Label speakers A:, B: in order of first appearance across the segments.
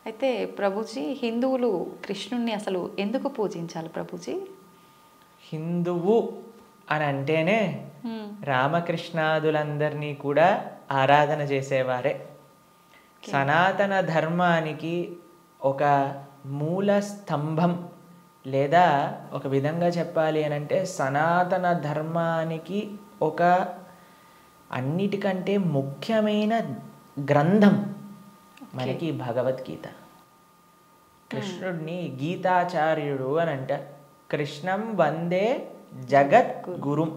A: అయితే ప్రభుజీ హిందువులు కృష్ణుణ్ణి అసలు ఎందుకు పూజించాలి ప్రభుజీ?
B: హిందువు అని అంటేనే రామకృష్ణాదులందరినీ కూడా ఆరాధన చేసేవారే. సనాతన ధర్మానికి ఒక మూల స్తంభం, లేదా ఒక విధంగా చెప్పాలి అని అంటే సనాతన ధర్మానికి ఒక అన్నిటికంటే ముఖ్యమైన గ్రంథం మనకి భగవద్గీత. కృష్ణుడిని గీతాచార్యుడు అని అంటారు. కృష్ణం వందే జగత్ గురుం.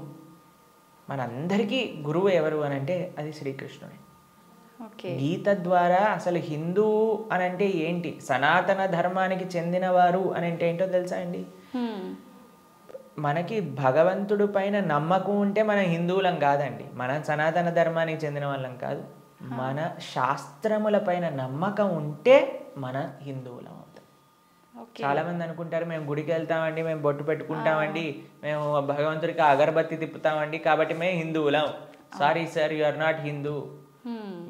B: మనందరికీ గురువు ఎవరు అని అంటే అది శ్రీకృష్ణుడే. గీత ద్వారా అసలు హిందువు అని అంటే ఏంటి, సనాతన ధర్మానికి చెందినవారు అని అంటే ఏంటో తెలుసా అండి? మనకి భగవంతుడి పైన నమ్మకం ఉంటే మనం హిందువులం కాదండి, మనం సనాతన ధర్మానికి చెందిన వాళ్ళం కాదు. మన శాస్త్రముల పైన నమ్మకం ఉంటే మన హిందువులం అవుతాం. చాలా మంది అనుకుంటారు మేము గుడికి వెళ్తామండి, మేము బొట్టు పెట్టుకుంటామండి, మేము భగవంతుడికి అగరబత్తి తిప్పుతామండి కాబట్టి మేము హిందువులం. Sorry sir, you are not Hindu.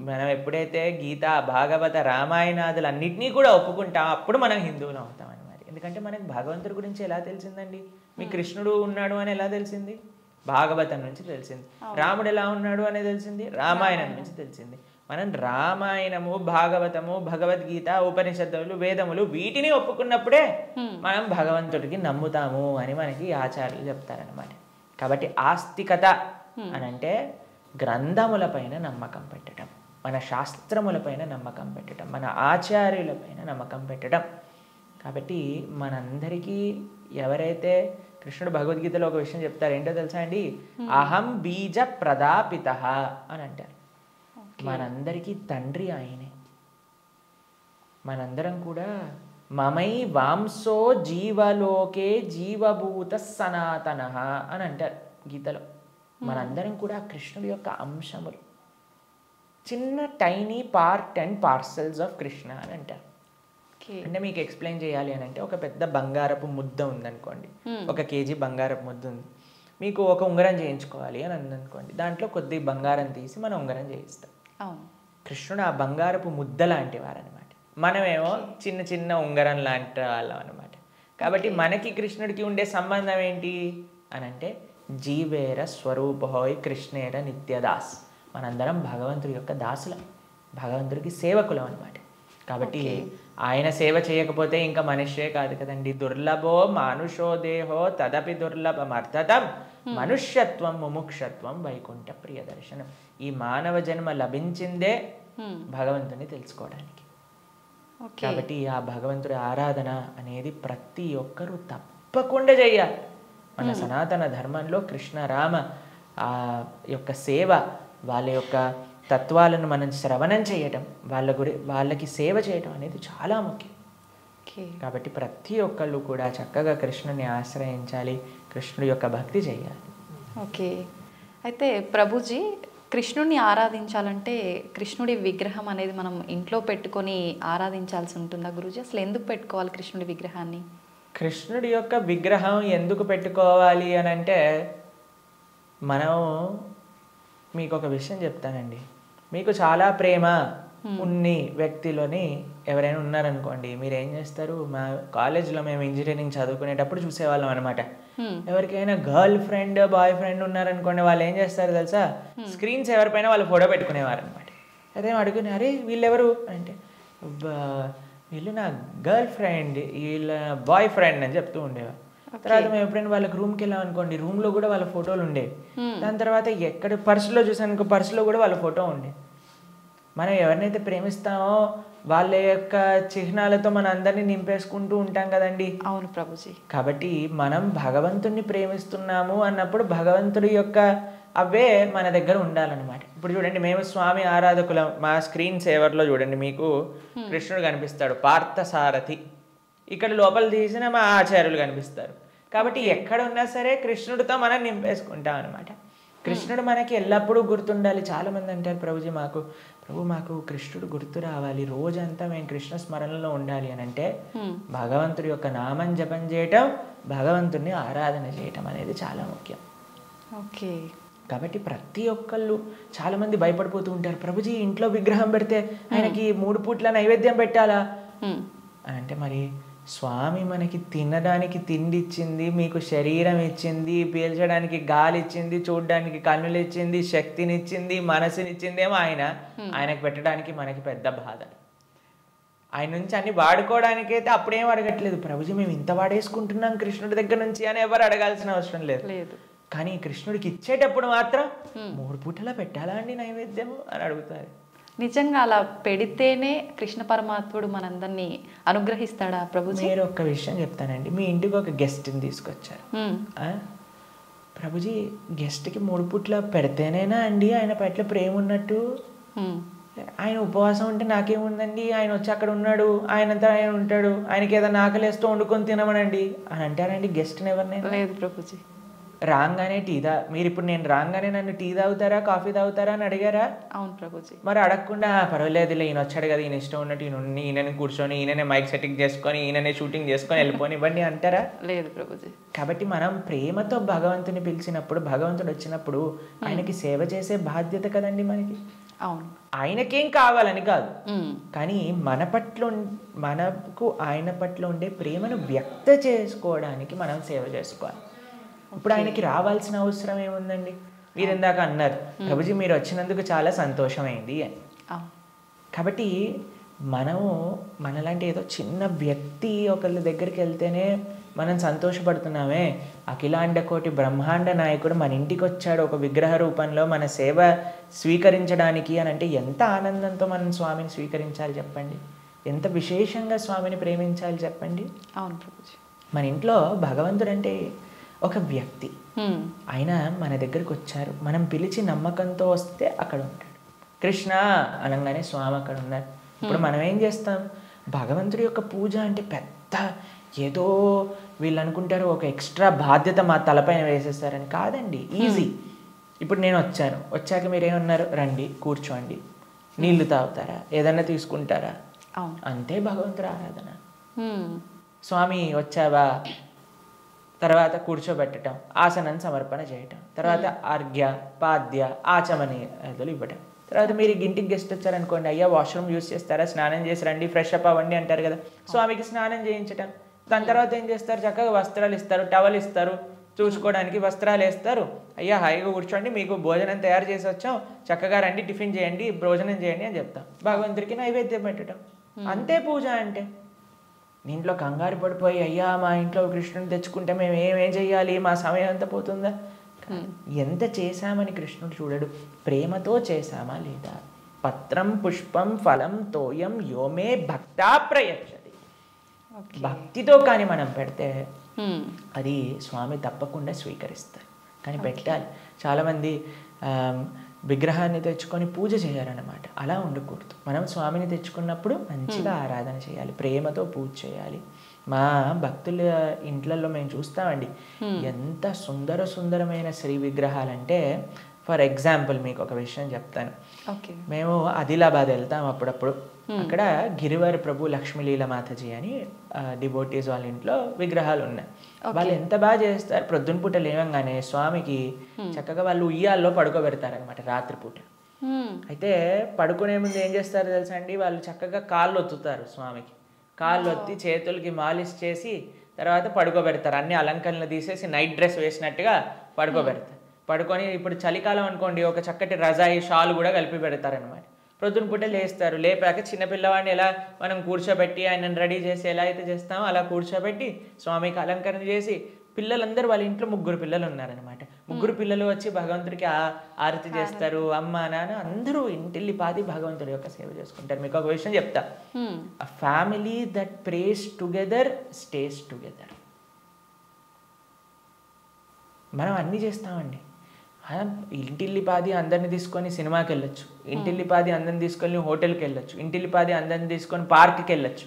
B: మనం ఎప్పుడైతే గీత, భాగవత, రామాయణాదులు అన్నిటినీ కూడా ఒప్పుకుంటాం అప్పుడు మనం హిందువులం అవుతాం అన్నమాట. ఎందుకంటే మనకి భగవంతుడి గురించి ఎలా తెలిసిందండి? మీ కృష్ణుడు ఉన్నాడు అని ఎలా తెలిసింది? భాగవతం నుంచి తెలిసింది. రాముడు ఎలా ఉన్నాడు అని తెలిసింది? రామాయణం నుంచి తెలిసింది. మనం రామాయణము, భాగవతము, భగవద్గీత, ఉపనిషత్తులు, వేదములు వీటిని ఒప్పుకున్నప్పుడే మనం భగవంతుడికి నమ్ముతాము అని మనకి ఆచార్యులు చెప్తారనమాట. కాబట్టి ఆస్తికత అని అంటే గ్రంథములపైన నమ్మకం పెట్టడం, మన శాస్త్రములపైన నమ్మకం పెట్టడం, మన ఆచార్యులపైన నమ్మకం పెట్టడం. కాబట్టి మనందరికీ ఎవరైతే కృష్ణుడు భగవద్గీతలో ఒక విషయం చెప్తారు, ఏంటో తెలుసా అండి? అహం బీజ ప్రదాపిత అని అంటారు. మనందరికీ తండ్రి ఆయనే. మనందరం కూడా మమై వాంసో జీవలోకే జీవభూత సనాతన అని అంటారు గీతలో. మనందరం కూడా కృష్ణుడి యొక్క అంశములు, చిన్న tiny part and parcels of Krishna అని అంటారు. అంటే మీకు ఎక్స్ప్లెయిన్ చేయాలి అని అంటే, ఒక పెద్ద బంగారపు ముద్ద ఉందనుకోండి, 1 kg బంగారపు ముద్ద ఉంది. మీకు ఒక ఉంగరం చేయించుకోవాలి అని అందనుకోండి, దాంట్లో కొద్ది బంగారం తీసి మనం ఉంగరం చేయిస్తాం. కృష్ణుడు ఆ బంగారపు ముద్ద లాంటి వారు అనమాట. మనమేమో చిన్న చిన్న ఉంగరం లాంటి వాళ్ళం అనమాట. కాబట్టి మనకి కృష్ణుడికి ఉండే సంబంధం ఏంటి అని అంటే, జీవేర స్వరూపహోయ్ కృష్ణేర నిత్యదాస్. మనందరం భగవంతుడి యొక్క దాసులం, భగవంతుడికి సేవకులం అనమాట. కాబట్టి ఆయన సేవ చేయకపోతే ఇంకా మనుష్యే కాదు కదండి. దుర్లభో మానుషో దేహో తదపి దుర్లభమర్థతం మనుష్యత్వం ముముక్షత్వం వైకుంఠ ప్రియదర్శనం. ఈ మానవ జన్మ లభించిందే భగవంతుని తెలుసుకోవడానికి. కాబట్టి ఆ భగవంతుడి ఆరాధన అనేది ప్రతి ఒక్కరూ తప్పకుండా చేయాలి. మన సనాతన ధర్మంలో కృష్ణ రామ ఆ యొక్క సేవ, వాళ్ళ యొక్క తత్వాలను మనం శ్రవణం చేయటం, వాళ్ళకి సేవ చేయటం అనేది చాలా ముఖ్యం. కాబట్టి ప్రతి ఒక్కళ్ళు కూడా చక్కగా కృష్ణుని ఆశ్రయించాలి, కృష్ణుడి యొక్క భక్తి చేయాలి.
A: ఓకే. అయితే ప్రభుజీ, కృష్ణుడిని ఆరాధించాలంటే కృష్ణుడి విగ్రహం అనేది మనం ఇంట్లో పెట్టుకొని ఆరాధించాల్సి ఉంటుందా గురూజీ? అసలు ఎందుకు పెట్టుకోవాలి కృష్ణుడి విగ్రహాన్ని?
B: కృష్ణుడి యొక్క విగ్రహం ఎందుకు పెట్టుకోవాలి అని అంటే, మనం మీకు ఒక విషయం చెప్తానండి. మీకు చాలా ప్రేమ ఉన్ని వ్యక్తిలోని ఎవరైనా ఉన్నారనుకోండి, మీరు ఏం చేస్తారు? మా కాలేజ్లో మేము ఇంజనీరింగ్ చదువుకునేటప్పుడు చూసేవాళ్ళం అనమాట. ఎవరికైనా గర్ల్ ఫ్రెండ్, బాయ్ ఫ్రెండ్ ఉన్నారనుకోండి, వాళ్ళు ఏం చేస్తారు తెలుసా? స్క్రీన్స్ ఎవరిపైన వాళ్ళు ఫోటో పెట్టుకునేవారు అనమాట. అదే అడుగుని, అరే వీళ్ళెవరు అంటే, వీళ్ళు నా గర్ల్ ఫ్రెండ్, వీళ్ళ బాయ్ ఫ్రెండ్ అని చెప్తూ ఉండేవారు. తర్వాత మేము ఎప్పుడైనా వాళ్ళకి రూమ్కి వెళ్ళాం అనుకోండి, రూమ్లో కూడా వాళ్ళ ఫోటోలు ఉండేవి. దాని తర్వాత ఎక్కడ పర్సులో చూసాను, పర్సులో కూడా వాళ్ళ ఫోటో ఉండే. మనం ఎవరినైతే ప్రేమిస్తామో వాళ్ళ యొక్క చిహ్నాలతో మన అందరినీ నింపేసుకుంటూ ఉంటాం కదండి.
A: అవును ప్రభుజీ.
B: కాబట్టి మనం భగవంతుడిని ప్రేమిస్తున్నాము అన్నప్పుడు భగవంతుడి యొక్క అవే మన దగ్గర ఉండాలన్నమాట. ఇప్పుడు చూడండి, మేము స్వామి ఆరాధకులం. మా స్క్రీన్ సేవర్లో చూడండి, మీకు కృష్ణుడు కనిపిస్తాడు, పార్థసారథి. ఇక్కడ లోపల తీసిన మా ఆచార్యులు కనిపిస్తారు. కాబట్టి ఎక్కడ ఉన్నా సరే కృష్ణుడితో మనం నింపేసుకుంటాం అనమాట. కృష్ణుడు మనకి ఎల్లప్పుడూ గుర్తుండాలి. చాలామంది అంటారు, ప్రభుజీ మాకు కృష్ణుడు గుర్తు రావాలి, రోజంతా మేము కృష్ణ స్మరణలో ఉండాలి అని అంటే, భగవంతుడి యొక్క నామం జపం చేయటం, భగవంతుడిని ఆరాధన చేయటం అనేది చాలా ముఖ్యం.
A: ఓకే.
B: కాబట్టి ప్రతి ఒక్కళ్ళు చాలామంది భయపడిపోతూ ఉంటారు, ప్రభుజీ ఇంట్లో విగ్రహం పెడితే ఆయనకి 3 పూట్ల నైవేద్యం పెట్టాలా అంటే మరి స్వామి మనకి తినడానికి తిండి ఇచ్చింది, మీకు శరీరం ఇచ్చింది, పీల్చడానికి గాలి ఇచ్చింది, చూడడానికి కన్నులు ఇచ్చింది, శక్తినిచ్చింది, మనసునిచ్చిందేమో ఆయనకు పెట్టడానికి మనకి పెద్ద బాధ. ఆయన నుంచి అన్ని వాడుకోవడానికైతే అప్పుడేం అడగట్లేదు, ప్రభుజీ మేము ఇంత వాడేసుకుంటున్నాం కృష్ణుడి దగ్గర నుంచి అని ఎవరు అడగాల్సిన అవసరం లేదు. కానీ కృష్ణుడికి ఇచ్చేటప్పుడు మాత్రం 3 పూటలా పెట్టాలా అండి నైవేద్యము అని అడుగుతారు.
A: నిజంగా అలా పెడితేనే కృష్ణ పరమాత్ముడు మనందరినీ అనుగ్రహిస్తాడా ప్రభుజీ?
B: మీరు ఒక్క విషయం చెప్తానండి, మీ ఇంటికి ఒక గెస్ట్ని తీసుకొచ్చారు, ప్రభుజీ గెస్ట్కి 3 పూట్ల పెడితేనేనా అండి ఆయన పట్ల ప్రేమ ఉన్నట్టు? ఆయన ఉపవాసం ఉంటే నాకేముందండి, ఆయన వచ్చి అక్కడ ఉన్నాడు, ఆయనంతా ఆయన ఉంటాడు, ఆయనకి ఏదైనా ఆకలేస్తూ వండుకొని తినమనండి అని అంటారండి గెస్ట్ని ఎవరినైనా?
A: లేదు ప్రభుజీ.
B: రాగానే మీరు ఇప్పుడు నేను రాగానే నన్ను టీ తాగుతారా కాఫీ తాగుతారా అని అడిగారా?
A: అవును ప్రభుజీ.
B: మరి అడగకుండా పర్వాలేదులే ఈయన వచ్చాడు కదా, ఈయన ఇష్టం ఉన్నట్టు ఈయనని కూర్చొని ఈయననే మైక్ సెట్టింగ్ చేసుకొని ఈయననే షూటింగ్ చేసుకొని వెళ్ళిపోని ఇవ్వండి అంటారా?
A: లేదు ప్రభుజీ.
B: కాబట్టి మనం ప్రేమతో భగవంతుని పిలిచినప్పుడు, భగవంతుడు వచ్చినప్పుడు ఆయనకి సేవ చేసే బాధ్యత కదండి మనకి.
A: అవును.
B: ఆయనకేం కావాలని కాదు, కానీ మనకు ఆయన పట్ల ఉండే ప్రేమను వ్యక్త చేసుకోవడానికి మనం సేవ చేసుకోవాలి. ఇప్పుడు ఆయనకి రావాల్సిన అవసరం ఏముందండి? మీరు ఇందాక అన్నారు, ప్రభుజీ మీరు వచ్చినందుకు చాలా సంతోషమైంది అని. కాబట్టి మనము మనలాంటి ఏదో చిన్న వ్యక్తి ఒకళ్ళ దగ్గరికి వెళ్తేనే మనం సంతోషపడుతున్నామే, అఖిలాండ కోటి బ్రహ్మాండ నాయకుడు మన ఇంటికి వచ్చాడు ఒక విగ్రహ రూపంలో మన సేవ స్వీకరించడానికి అని అంటే ఎంత ఆనందంతో మనం స్వామిని స్వీకరించాలి చెప్పండి, ఎంత విశేషంగా స్వామిని ప్రేమించాలి చెప్పండి.
A: అవును ప్రభుజీ.
B: మన ఇంట్లో భగవంతుడు అంటే ఒక వ్యక్తి, ఆయన మన దగ్గరికి వచ్చారు, మనం పిలిచి నమ్మకంతో వస్తే అక్కడ ఉంటాడు. కృష్ణ అనగానే స్వామి అక్కడ ఉన్నారు. ఇప్పుడు మనం ఏం చేస్తాం, భగవంతుడి యొక్క పూజ అంటే పెద్ద ఏదో వీళ్ళు అనుకుంటారు ఒక ఎక్స్ట్రా బాధ్యత మా తలపైన వేసేస్తారని. కాదండి, ఈజీ. ఇప్పుడు నేను వచ్చాక మీరేమన్నారు, రండి కూర్చోండి, నీళ్లు తాగుతారా, ఏదన్నా తీసుకుంటారా, అంతే భగవంతుడి ఆరాధన. స్వామి వచ్చావా, తర్వాత కూర్చోబెట్టడం, ఆసనం సమర్పణ చేయటం, తర్వాత అర్ఘ్య పాద్య ఆచమనీయాలు ఇవ్వటం. తర్వాత మీరు ఇంటికి గెస్ట్ వచ్చారనుకోండి, అయ్యా వాష్రూమ్ యూజ్ చేస్తారా, స్నానం చేసి రండి, ఫ్రెష్ అప్ అవ్వండి అంటారు కదా, స్వామికి స్నానం చేయించటం. దాని తర్వాత ఏం చేస్తారు, చక్కగా వస్త్రాలు ఇస్తారు, టవల్ ఇస్తారు, చూసుకోవడానికి వస్త్రాలు వేస్తారు, అయ్యా హాయిగా కూర్చోండి మీకు భోజనం తయారు చేసి వచ్చాం, చక్కగా రండి టిఫిన్ చేయండి భోజనం చేయండి అని చెప్తాం. భగవంతుడికి నైవేద్యం పెట్టడం, అంతే పూజ అంటే. ఇంట్లో కంగారు పడిపోయి అయ్యా మా ఇంట్లో కృష్ణుని తెచ్చుకుంటే మేము ఏమేం చెయ్యాలి, మా సమయం అంతా పోతుందా? ఎంత చేశామని కృష్ణుడు చూడడు, ప్రేమతో చేశామా లేదా. పత్రం పుష్పం ఫలం తోయం యోమే భక్తా ప్రయచ్చతి. భక్తితో కానీ మనం పెడితే అది స్వామి తప్పకుండా స్వీకరిస్తారు. కానీ పెట్టాలి. చాలామంది విగ్రహాన్ని తెచ్చుకొని పూజ చేయాలన్నమాట, అలా ఉండకూడదు. మనం స్వామిని తెచ్చుకున్నప్పుడు మంచిగా ఆరాధన చేయాలి, ప్రేమతో పూజ చేయాలి. మా భక్తుల ఇంట్లలో మేము చూస్తామండి ఎంత సుందరమైన శ్రీ విగ్రహాలంటే, ఫర్ ఎగ్జాంపుల్ మీకు ఒక విషయం చెప్తాను. మేము ఆదిలాబాద్ వెళ్తాం అప్పుడప్పుడు, అక్కడ గిరివర్ ప్రభు లక్ష్మీలీల మాతాజీ అని డివోటీస్ వాళ్ళ ఇంట్లో విగ్రహాలు ఉన్నాయి. వాళ్ళు ఎంత బాగా చేస్తారు, ప్రొద్దున పూట లేవంగానే స్వామికి చక్కగా వాళ్ళు ఉయ్యాల్లో పడుకోబెడతారనమాట రాత్రిపూట. అయితే పడుకునే ముందు ఏం చేస్తారు తెలుసా అండి, వాళ్ళు చక్కగా కాళ్ళు ఒత్తుతారు స్వామికి, కాళ్ళు ఒత్తి చేతులకి మాలిష్ చేసి తర్వాత పడుకోబెడతారు. అన్ని అలంకరణలు తీసేసి నైట్ డ్రెస్ వేసినట్టుగా పడుకోబెడతారు. పడుకొని ఇప్పుడు చలికాలం అనుకోండి, ఒక చక్కటి రజాయి షాల్ కూడా కలిపి పెడతారనమాట. ప్రొద్దున పూట లేస్తారు, లేపాక చిన్నపిల్లవాడిని ఎలా మనం కూర్చోబెట్టి ఆయనను రెడీ చేసి ఎలా అయితే చేస్తామో అలా కూర్చోబెట్టి స్వామికి అలంకరణ చేసి, పిల్లలందరూ వాళ్ళ ఇంట్లో 3 పిల్లలు ఉన్నారనమాట. 3 పిల్లలు వచ్చి భగవంతుడికి ఆరతి చేస్తారు, అమ్మ నాన్న అందరూ ఇంటిల్లిపాది భగవంతుడి యొక్క సేవ చేసుకుంటారు. మీకు ఒక విషయం చెప్తా, a family that praise together stays together. మనం అన్నీ చేస్తామండి, ఇంటిల్లిపాది అందరిని తీసుకొని సినిమాకి వెళ్ళొచ్చు, ఇంటిల్లిపాది అందరిని తీసుకొని హోటల్కి వెళ్ళొచ్చు, ఇంటిల్లిపాది అందరిని తీసుకొని పార్క్కి వెళ్ళొచ్చు.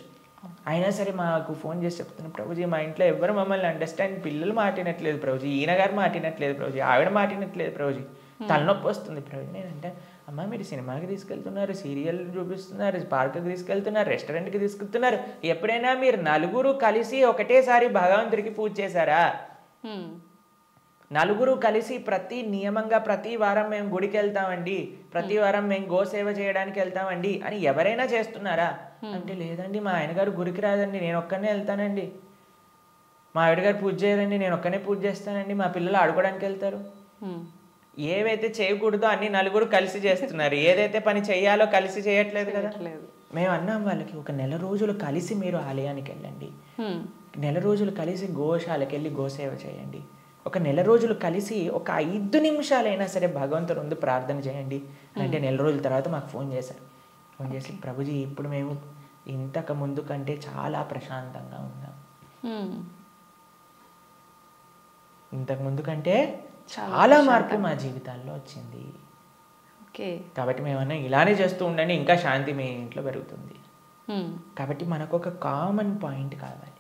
B: అయినా సరే మాకు ఫోన్ చేసి చెప్తున్నాను, ప్రభుజీ మా ఇంట్లో ఎవరు మమ్మల్ని అండర్స్టాండ్, పిల్లలు మాటినట్లేదు ప్రభుజీ, ఈయన గారు మాటినట్లేదు ప్రభుజీ, ఆవిడ మాటినట్లేదు ప్రభుజీ, తలనొప్పి వస్తుంది ప్రభుజీ. నేనంటే అమ్మ మీరు సినిమాకి తీసుకెళ్తున్నారు, సీరియల్ చూపిస్తున్నారు, పార్క్కి తీసుకెళ్తున్నారు, రెస్టారెంట్కి తీసుకెళ్తున్నారు, ఎప్పుడైనా మీరు నలుగురు కలిసి ఒకటేసారి భగవంతుడికి పూజ చేశారా? నలుగురు కలిసి నియమంగా ప్రతి వారం మేము గుడికి వెళ్తామండి, ప్రతి వారం మేము గోసేవ చేయడానికి వెళ్తామండి అని ఎవరైనా చేస్తున్నారా అంటే లేదండి, మా ఆయన గారు గుడికి రాదండి, నేను ఒక్కనే వెళ్తానండి, మా ఆవిడ గారు పూజ చేయరండి, నేను ఒక్కనే పూజ చేస్తానండి, మా పిల్లలు ఆడుకోవడానికి వెళ్తారు. ఏవైతే చేయకూడదో అన్ని నలుగురు కలిసి చేస్తున్నారు, ఏదైతే పని చేయాలో కలిసి చేయట్లేదు కదా. మేము అన్నాం వాళ్ళకి, ఒక నెల రోజులు కలిసి మీరు ఆలయానికి వెళ్ళండి, నెల రోజులు కలిసి గోశాలకు వెళ్ళి గోసేవ చేయండి, ఒక నెల రోజులు కలిసి ఒక 5 నిమిషాలైనా సరే భగవంతుడు ముందు ప్రార్థన చేయండి అంటే నెల రోజుల తర్వాత మాకు ఫోన్ చేశారు. ఫోన్ చేసి ప్రభుజీ ఇప్పుడు మేము ఇంతకు ముందు కంటే చాలా ప్రశాంతంగా ఉన్నాం, ఇంతకు ముందు కంటే చాలా మార్పు మా జీవితాల్లో వచ్చింది. కాబట్టి మేమన్నా ఇలానే చేస్తూ ఉండండి, ఇంకా శాంతి మీ ఇంట్లో పెరుగుతుంది. కాబట్టి మనకు ఒక కామన్ పాయింట్ కావాలి,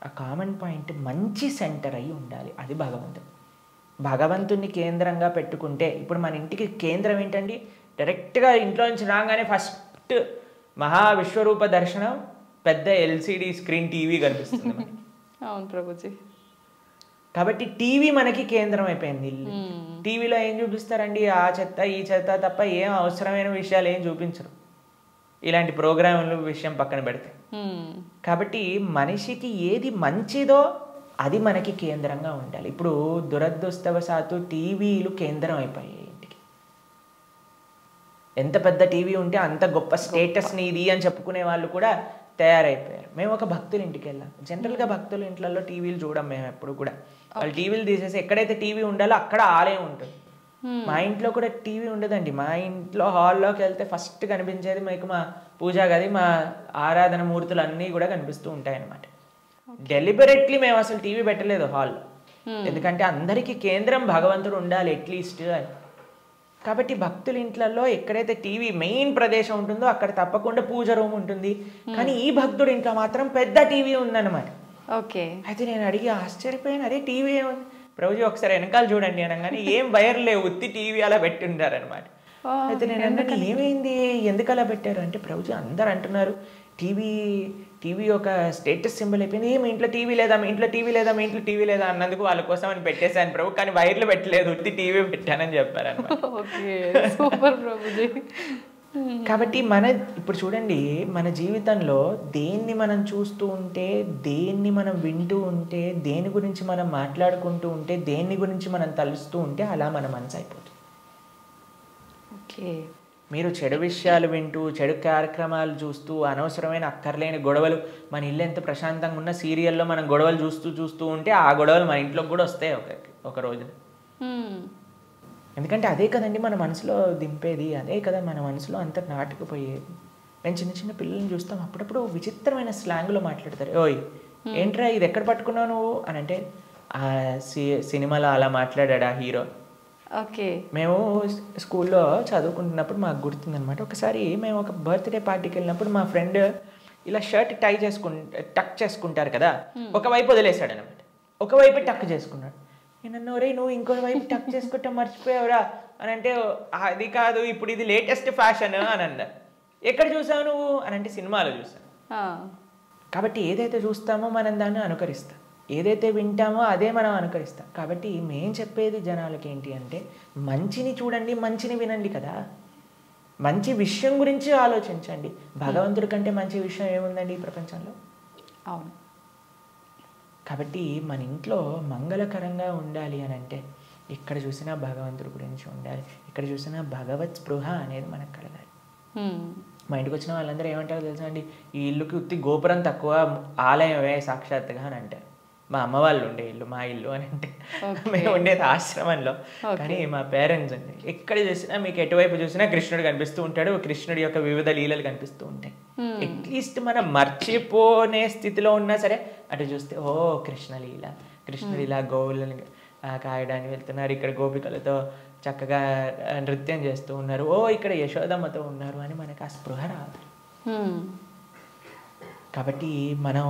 B: ఆ కామన్ పాయింట్ మంచి సెంటర్ అయి ఉండాలి, అది భగవంతుడు. భగవంతుని కేంద్రంగా పెట్టుకుంటే ఇప్పుడు మన ఇంటికి కేంద్రం ఏంటండి, డైరెక్ట్గా ఇంట్లో నుంచి రాగానే ఫస్ట్ మహావిశ్వరూప దర్శనం, పెద్ద ఎల్సిడి స్క్రీన్ టీవీ కనిపిస్తుంది మనకి.
A: అవును ప్రభుజీ.
B: కాబట్టి టీవీ మనకి కేంద్రం అయిపోయింది. టీవీలో ఏం చూపిస్తారండి, ఆ చెత్త ఈ చెత్త తప్ప ఏం అవసరమైన విషయాలు ఏం చూపించరు, ఇలాంటి ప్రోగ్రాంలు విషయం పక్కన పెడితే. కాబట్టి మనిషికి ఏది మంచిదో అది మనకి కేంద్రంగా ఉండాలి. ఇప్పుడు దురదృష్టవశాత్తు టీవీలు కేంద్రం అయిపోయాయి ఇంటికి. ఎంత పెద్ద టీవీ ఉంటే అంత గొప్ప స్టేటస్ని ఇది అని చెప్పుకునే వాళ్ళు కూడా తయారైపోయారు. మేము ఒక భక్తుల ఇంటికి వెళ్ళాం. జనరల్గా భక్తుల ఇంట్లలో టీవీలు చూడం మేము ఎప్పుడు కూడా. వాళ్ళు టీవీలు తీసేసి ఎక్కడైతే టీవీ ఉండాలో అక్కడ ఆలయం ఉంటుంది. మా ఇంట్లో కూడా టీవీ ఉండదండి. మా ఇంట్లో హాల్లోకి వెళ్తే ఫస్ట్ కనిపించేది మీకు మా పూజా గది, మా ఆరాధన మూర్తులు అన్నీ కూడా కనిపిస్తూ ఉంటాయి అన్నమాట. డెలిబరెట్లీ మేము అసలు టీవీ పెట్టలేదు హాల్లో, ఎందుకంటే అందరికీ కేంద్రం భగవంతుడు ఉండాలి అట్లీస్ట్ అని. కాబట్టి భక్తుల ఇంట్లలో ఎక్కడైతే టీవీ మెయిన్ ప్రదేశం ఉంటుందో అక్కడ తప్పకుండా పూజ రూమ్ ఉంటుంది. కానీ ఈ భక్తుడి ఇంట్లో మాత్రం పెద్ద టీవీ ఉందన్నమాట.
A: ఓకే.
B: అయితే నేను అడిగి ఆశ్చర్యపోయాను, అదే టీవీ ఏముంది ప్రభుజీ ఒకసారి వెనకాల చూడండి అనగానే ఏం వైర్ లేవు, ఉత్తి టీవీ అలా పెట్టిండారనమాట. అయితే నేను అన్నాను ఏమైంది, ఎందుకు అలా పెట్టారు అంటే ప్రభుజీ అందరు అంటున్నారు టీవీ ఒక స్టేటస్ సింబల్ అయిపోయింది, మీ ఇంట్లో టీవీ లేదా, మీ ఇంట్లో టీవీ లేదా, మీ ఇంట్లో టీవీ లేదా అన్నందుకు వాళ్ళ కోసం అని పెట్టేశాను ప్రభు, కానీ వైర్లు పెట్టలేదు, ఉత్తి టీవీ పెట్టానని చెప్పారనమాట. కాబట్టి ఇప్పుడు చూడండి, మన జీవితంలో దేన్ని మనం చూస్తూ ఉంటే, దేన్ని మనం వింటూ ఉంటే, దేని గురించి మనం మాట్లాడుకుంటూ ఉంటే, దేన్ని గురించి మనం తలుస్తూ ఉంటే అలా మన మనసు అయిపోతుంది.
A: ఓకే.
B: మీరు చెడు విషయాలు వింటూ, చెడు కార్యక్రమాలు చూస్తూ, అనవసరమైన అక్కర్లేని గొడవలు, మన ఇల్లు ఎంత ప్రశాంతంగా ఉన్న సీరియల్లో మనం గొడవలు చూస్తూ ఉంటే ఆ గొడవలు మన ఇంట్లోకి కూడా వస్తాయి ఒక రోజున. ఎందుకంటే అదే కదండి మన మనసులో దింపేది, అదే కదా మన మనసులో అంత నాటుకుపోయేది. మేము చిన్న చిన్న పిల్లల్ని చూస్తాం, అప్పుడప్పుడు విచిత్రమైన స్లాంగ్లో మాట్లాడతారు. ఓయ్ ఏంట్రా ఇది ఎక్కడ పట్టుకున్నావు నువ్వు అని అంటే, ఆ సినిమాలో అలా మాట్లాడాడు ఆ హీరో.
A: ఓకే.
B: మేము స్కూల్లో చదువుకుంటున్నప్పుడు మాకు గుర్తుందనమాట, ఒకసారి మేము ఒక బర్త్డే పార్టీకి వెళ్ళినప్పుడు మా ఫ్రెండ్ ఇలా షర్ట్ టక్ చేసుకుంటారు కదా, ఒకవైపు వదిలేశాడు అనమాట, ఒకవైపు టక్ చేసుకున్నాడు. నేను రే నువ్వు ఇంకో వైపు టక్ చేసుకుంటా మర్చిపోయావురా అని అంటే, అది కాదు ఇప్పుడు ఇది లేటెస్ట్ ఫ్యాషన్ అని అన్నారు. ఎక్కడ చూసావు నువ్వు అని అంటే, సినిమాలో చూసాను. కాబట్టి ఏదైతే చూస్తామో మనం దాన్ని అనుకరిస్తాం, ఏదైతే వింటామో అదే మనం అనుకరిస్తాం. కాబట్టి మేం చెప్పేది జనాలకి ఏంటి అంటే, మంచిని చూడండి, మంచిని వినండి కదా, మంచి విషయం గురించి ఆలోచించండి. భగవంతుడి కంటే మంచి విషయం ఏముందండి ఈ ప్రపంచంలో?
A: అవును.
B: కాబట్టి మన ఇంట్లో మంగళకరంగా ఉండాలి అని అంటే ఎక్కడ చూసినా భగవంతుడి గురించి ఉండాలి, ఎక్కడ చూసినా భగవత్ స్పృహ అనేది మనకు కలగాలి. మా ఇంటికి వచ్చిన వాళ్ళందరూ ఏమంటారో తెలుసా అండి, ఈ ఇల్లుకి ఉత్తి గోపురం తక్కువ, ఆలయమే సాక్షాత్గా అని అంటారు. మా అమ్మ వాళ్ళు ఉండే ఇల్లు మా ఇల్లు అని అంటే, మేము ఉండేది ఆశ్రమంలో. కానీ మా పేరెంట్స్ అండి ఎక్కడ చూసినా, మీకు ఎటువైపు చూసినా కృష్ణుడు కనిపిస్తూ ఉంటాడు, కృష్ణుడి యొక్క వివిధ లీలలు కనిపిస్తూ ఉంటాయి. అట్లీస్ట్ మనం మర్చిపోనే స్థితిలో ఉన్నా సరే అటు చూస్తే ఓ కృష్ణలీల, కృష్ణుడు ఇలా గోవులను కాయడానికి వెళ్తున్నారు, ఇక్కడ గోపికలతో చక్కగా నృత్యం చేస్తూ ఉన్నారు, ఓ ఇక్కడ యశోదమ్మతో ఉన్నారు అని మనకు ఆ స్పృహ రాదు. కాబట్టి మనం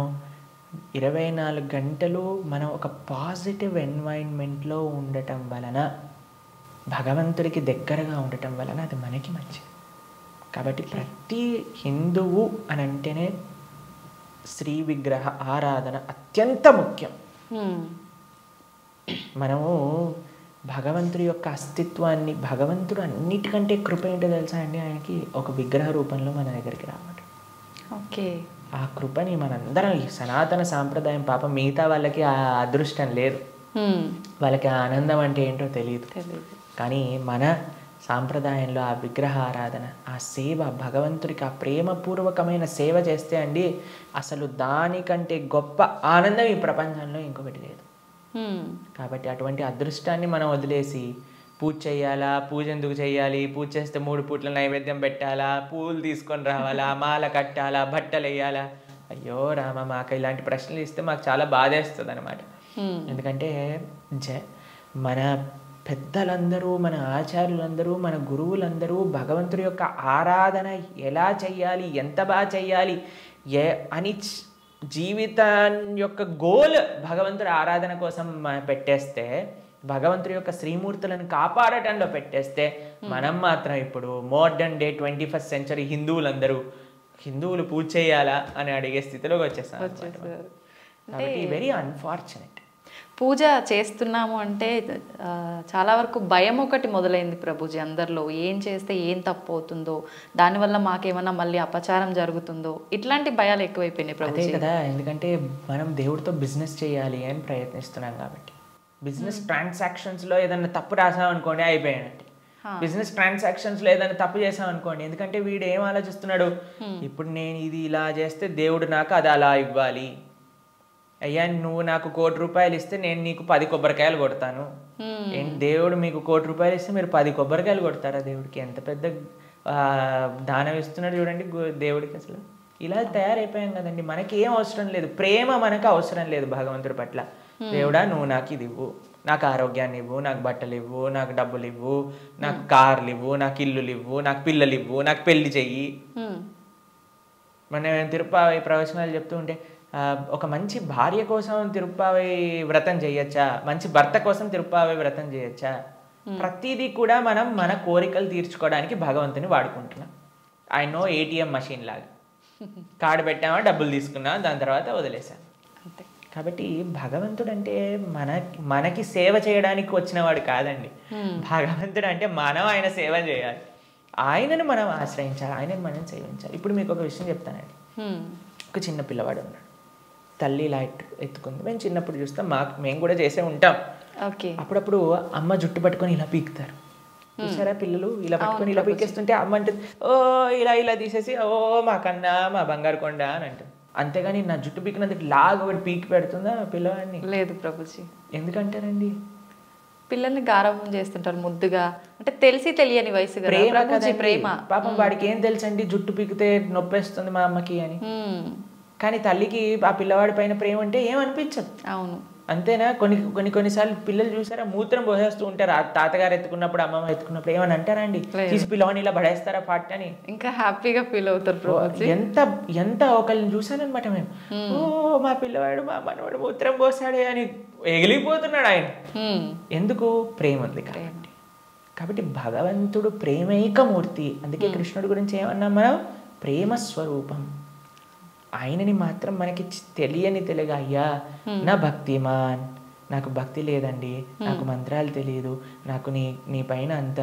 B: 24 గంటలు మనం ఒక పాజిటివ్ ఎన్వైరన్మెంట్లో ఉండటం వలన, భగవంతుడికి దగ్గరగా ఉండటం వలన అది మనకి మంచిది. కాబట్టి ప్రతి హిందువు అని అంటేనే శ్రీ విగ్రహ ఆరాధన అత్యంత ముఖ్యం. మనము భగవంతుడి యొక్క అస్తిత్వాన్ని, భగవంతుడు అన్నిటికంటే కృప ఏంటో తెలుసా అండి, ఆయనకి ఒక విగ్రహ రూపంలో మన దగ్గరికి రావడం.
A: ఓకే.
B: ఆ కృపని మనందరం, ఈ సనాతన సాంప్రదాయం, పాపం మిగతా వాళ్ళకి ఆ అదృష్టం లేదు, వాళ్ళకి ఆ ఆనందం అంటే ఏంటో తెలియదు. కానీ మన సాంప్రదాయంలో ఆ విగ్రహ ఆరాధన, ఆ సేవ, భగవంతుడికి ఆ ప్రేమపూర్వకమైన సేవ చేస్తే అండి, అసలు దానికంటే గొప్ప ఆనందం ఈ ప్రపంచంలో ఇంకొకటి లేదు. కాబట్టి అటువంటి అదృష్టాన్ని మనం వదిలేసి పూజ చేయాలా, పూజ ఎందుకు చేయాలి, పూజ చేస్తే 3 పూట్ల నైవేద్యం పెట్టాలా, పూలు తీసుకొని రావాలా, మాల కట్టాలా, బట్టలు వేయాలా, అయ్యో రామ, మాకు ఇలాంటి ప్రశ్నలు ఇస్తే మాకు చాలా బాధేస్తుంది అనమాట. ఎందుకంటే మన పెద్దలందరూ, మన ఆచార్యులందరూ, మన గురువులందరూ భగవంతుడి యొక్క ఆరాధన ఎలా చెయ్యాలి, ఎంత బాగా చెయ్యాలి అని జీవితం యొక్క గోల్ భగవంతుడి ఆరాధన కోసం పెట్టేస్తే, భగవంతుడి యొక్క శ్రీమూర్తులను కాపాడటంలో పెట్టేస్తే, మనం మాత్రం ఇప్పుడు మోడర్న్ డే 21st century హిందువులు పూజ చేయాలా అని అడిగే స్థితిలోకి వచ్చేస్తాం. కాబట్టి వెరీ అన్ఫార్చునేట్.
A: పూజ చేస్తున్నాము అంటే చాలా వరకు భయం ఒకటి మొదలైంది ప్రభుజీ అందరిలో. ఏం చేస్తే ఏం తప్పు అవుతుందో, దానివల్ల మాకేమన్నా మళ్ళీ అపచారం జరుగుతుందో, ఇట్లాంటి భయాలు ఎక్కువైపోయినాయి ప్రభుజీ.
B: అదే కదా, ఎందుకంటే మనం దేవుడితో బిజినెస్ చేయాలి అని ప్రయత్నిస్తున్నాం కాబట్టి. బిజినెస్ ట్రాన్సాక్షన్స్లో ఏదైనా తప్పు రాసాం అనుకోండి, అయిపోయానంటే. బిజినెస్ ట్రాన్సాక్షన్స్లో ఏదైనా తప్పు చేసాం అనుకోండి, ఎందుకంటే వీడు ఏం ఆలోచిస్తున్నాడు, ఇప్పుడు నేను ఇది ఇలా చేస్తే దేవుడు నాకు అది అలా ఇవ్వాలి, అయ్యా నువ్వు నాకు 1 కోటి రూపాయలు ఇస్తే నేను నీకు 10 కొబ్బరికాయలు కొడతాను. ఏంటి, దేవుడు మీకు 1 కోటి రూపాయలు ఇస్తే మీరు 10 కొబ్బరికాయలు కొడతారా దేవుడికి? ఎంత పెద్ద దానం ఇస్తున్నాడు చూడండి దేవుడికి. అసలు ఇలా తయారైపోయాం కదండి. మనకి ఏం అవసరం లేదు, ప్రేమ మనకు అవసరం లేదు భగవంతుడి పట్ల. దేవుడా నువ్వు నాకు ఇది ఇవ్వు, నాకు ఆరోగ్యాన్ని ఇవ్వు, నాకు బట్టలు ఇవ్వు, నాకు డబ్బులు ఇవ్వు, నాకు కార్లు ఇవ్వు, నాకు ఇల్లులు ఇవ్వు, నాకు పిల్లలు ఇవ్వు, నాకు పెళ్లి చెయ్యి. మనం తిరుపతి ప్రవచనాలు చెప్తూ ఉంటే, ఒక మంచి భార్య కోసం తిరుప్పావై వ్రతం చేయొచ్చా, మంచి భర్త కోసం తిరుప్పావై వ్రతం చేయొచ్చా? ప్రతిదీ కూడా మనం మన కోరికలు తీర్చుకోవడానికి భగవంతుని వాడుకుంటున్నాం. ఆయన ATM మషిన్ లాగా కార్డు పెట్టామా, డబ్బులు తీసుకున్నా, దాని తర్వాత వదిలేసాం. కాబట్టి భగవంతుడు అంటే మనకి సేవ చేయడానికి వచ్చినవాడు కాదండి. భగవంతుడు అంటే మనం ఆయన సేవ చేయాలి, ఆయనను మనం ఆశ్రయించాలి, ఆయనను మనం సేవించాలి. ఇప్పుడు మీకు ఒక విషయం చెప్తానండి. ఒక చిన్న పిల్లవాడు ఉన్నాడు, తల్లి ఇలా ఎత్తుకుంది. మేము చిన్నప్పుడు చూస్తాం, మేము కూడా చేసే ఉంటాం. అప్పుడప్పుడు అమ్మ జుట్టు పట్టుకొని ఇలా పీకుతారు చూసారా, పిల్లలు ఇలా పట్టుకొని ఇలా పీకేస్తుంటే అమ్మ అంటుంది, ఓ ఇలా తీసేసి, ఓ మా కన్నా మా బంగారు కొండ అని అంటుంది. అంతేగాని నా జుట్టు పీకినందుకు లాగా ఒకటి పీకి పెడుతుందా పిల్లవాడిని?
A: లేదు ప్రభుజీ.
B: ఎందుకంటారండి?
A: పిల్లల్ని గారాబం చేస్తుంటారు ముద్దుగా, అంటే తెలిసి తెలియని వయసు, ప్రేమ.
B: పాపం వాడికి ఏం తెలుసండి జుట్టు పీకితే నొప్పేస్తుంది మా అమ్మకి అని. కానీ తల్లికి ఆ పిల్లవాడి పైన ప్రేమ అంటే ఏమనిపించదు.
A: అవును,
B: అంతేనా? కొన్నిసార్లు పిల్లలు చూసారా, మూత్రం పోసేస్తూ ఉంటారు. ఆ తాతగారు ఎత్తుకున్నప్పుడు, అమ్మమ్మ ఎత్తుకున్నప్పుడు ఏమని అంటారా అండి, తీసి పిల్లవాడిని ఇలా పడేస్తారా పాట అని?
A: ఇంకా హ్యాపీగా ఫీల్ అవుతారు.
B: ఎంత ఒకళ్ళని చూసానమాట మేము, ఓ మా పిల్లవాడు, మా మనవాడు మూత్రం పోసాడే అని ఎగిలిపోతున్నాడు ఆయన. ఎందుకు? ప్రేమ ఉంది కాబట్టి భగవంతుడు ప్రేమైకమూర్తి. అందుకే కృష్ణుడి గురించి ఏమన్నా మనం, ప్రేమ స్వరూపం. ఆయనని మాత్రం మనకి తెలియగా, అయ్యా నా భక్తిమాన్, నాకు భక్తి లేదండి, నాకు మంత్రాలు తెలియదు, నాకు నీ పైన అంత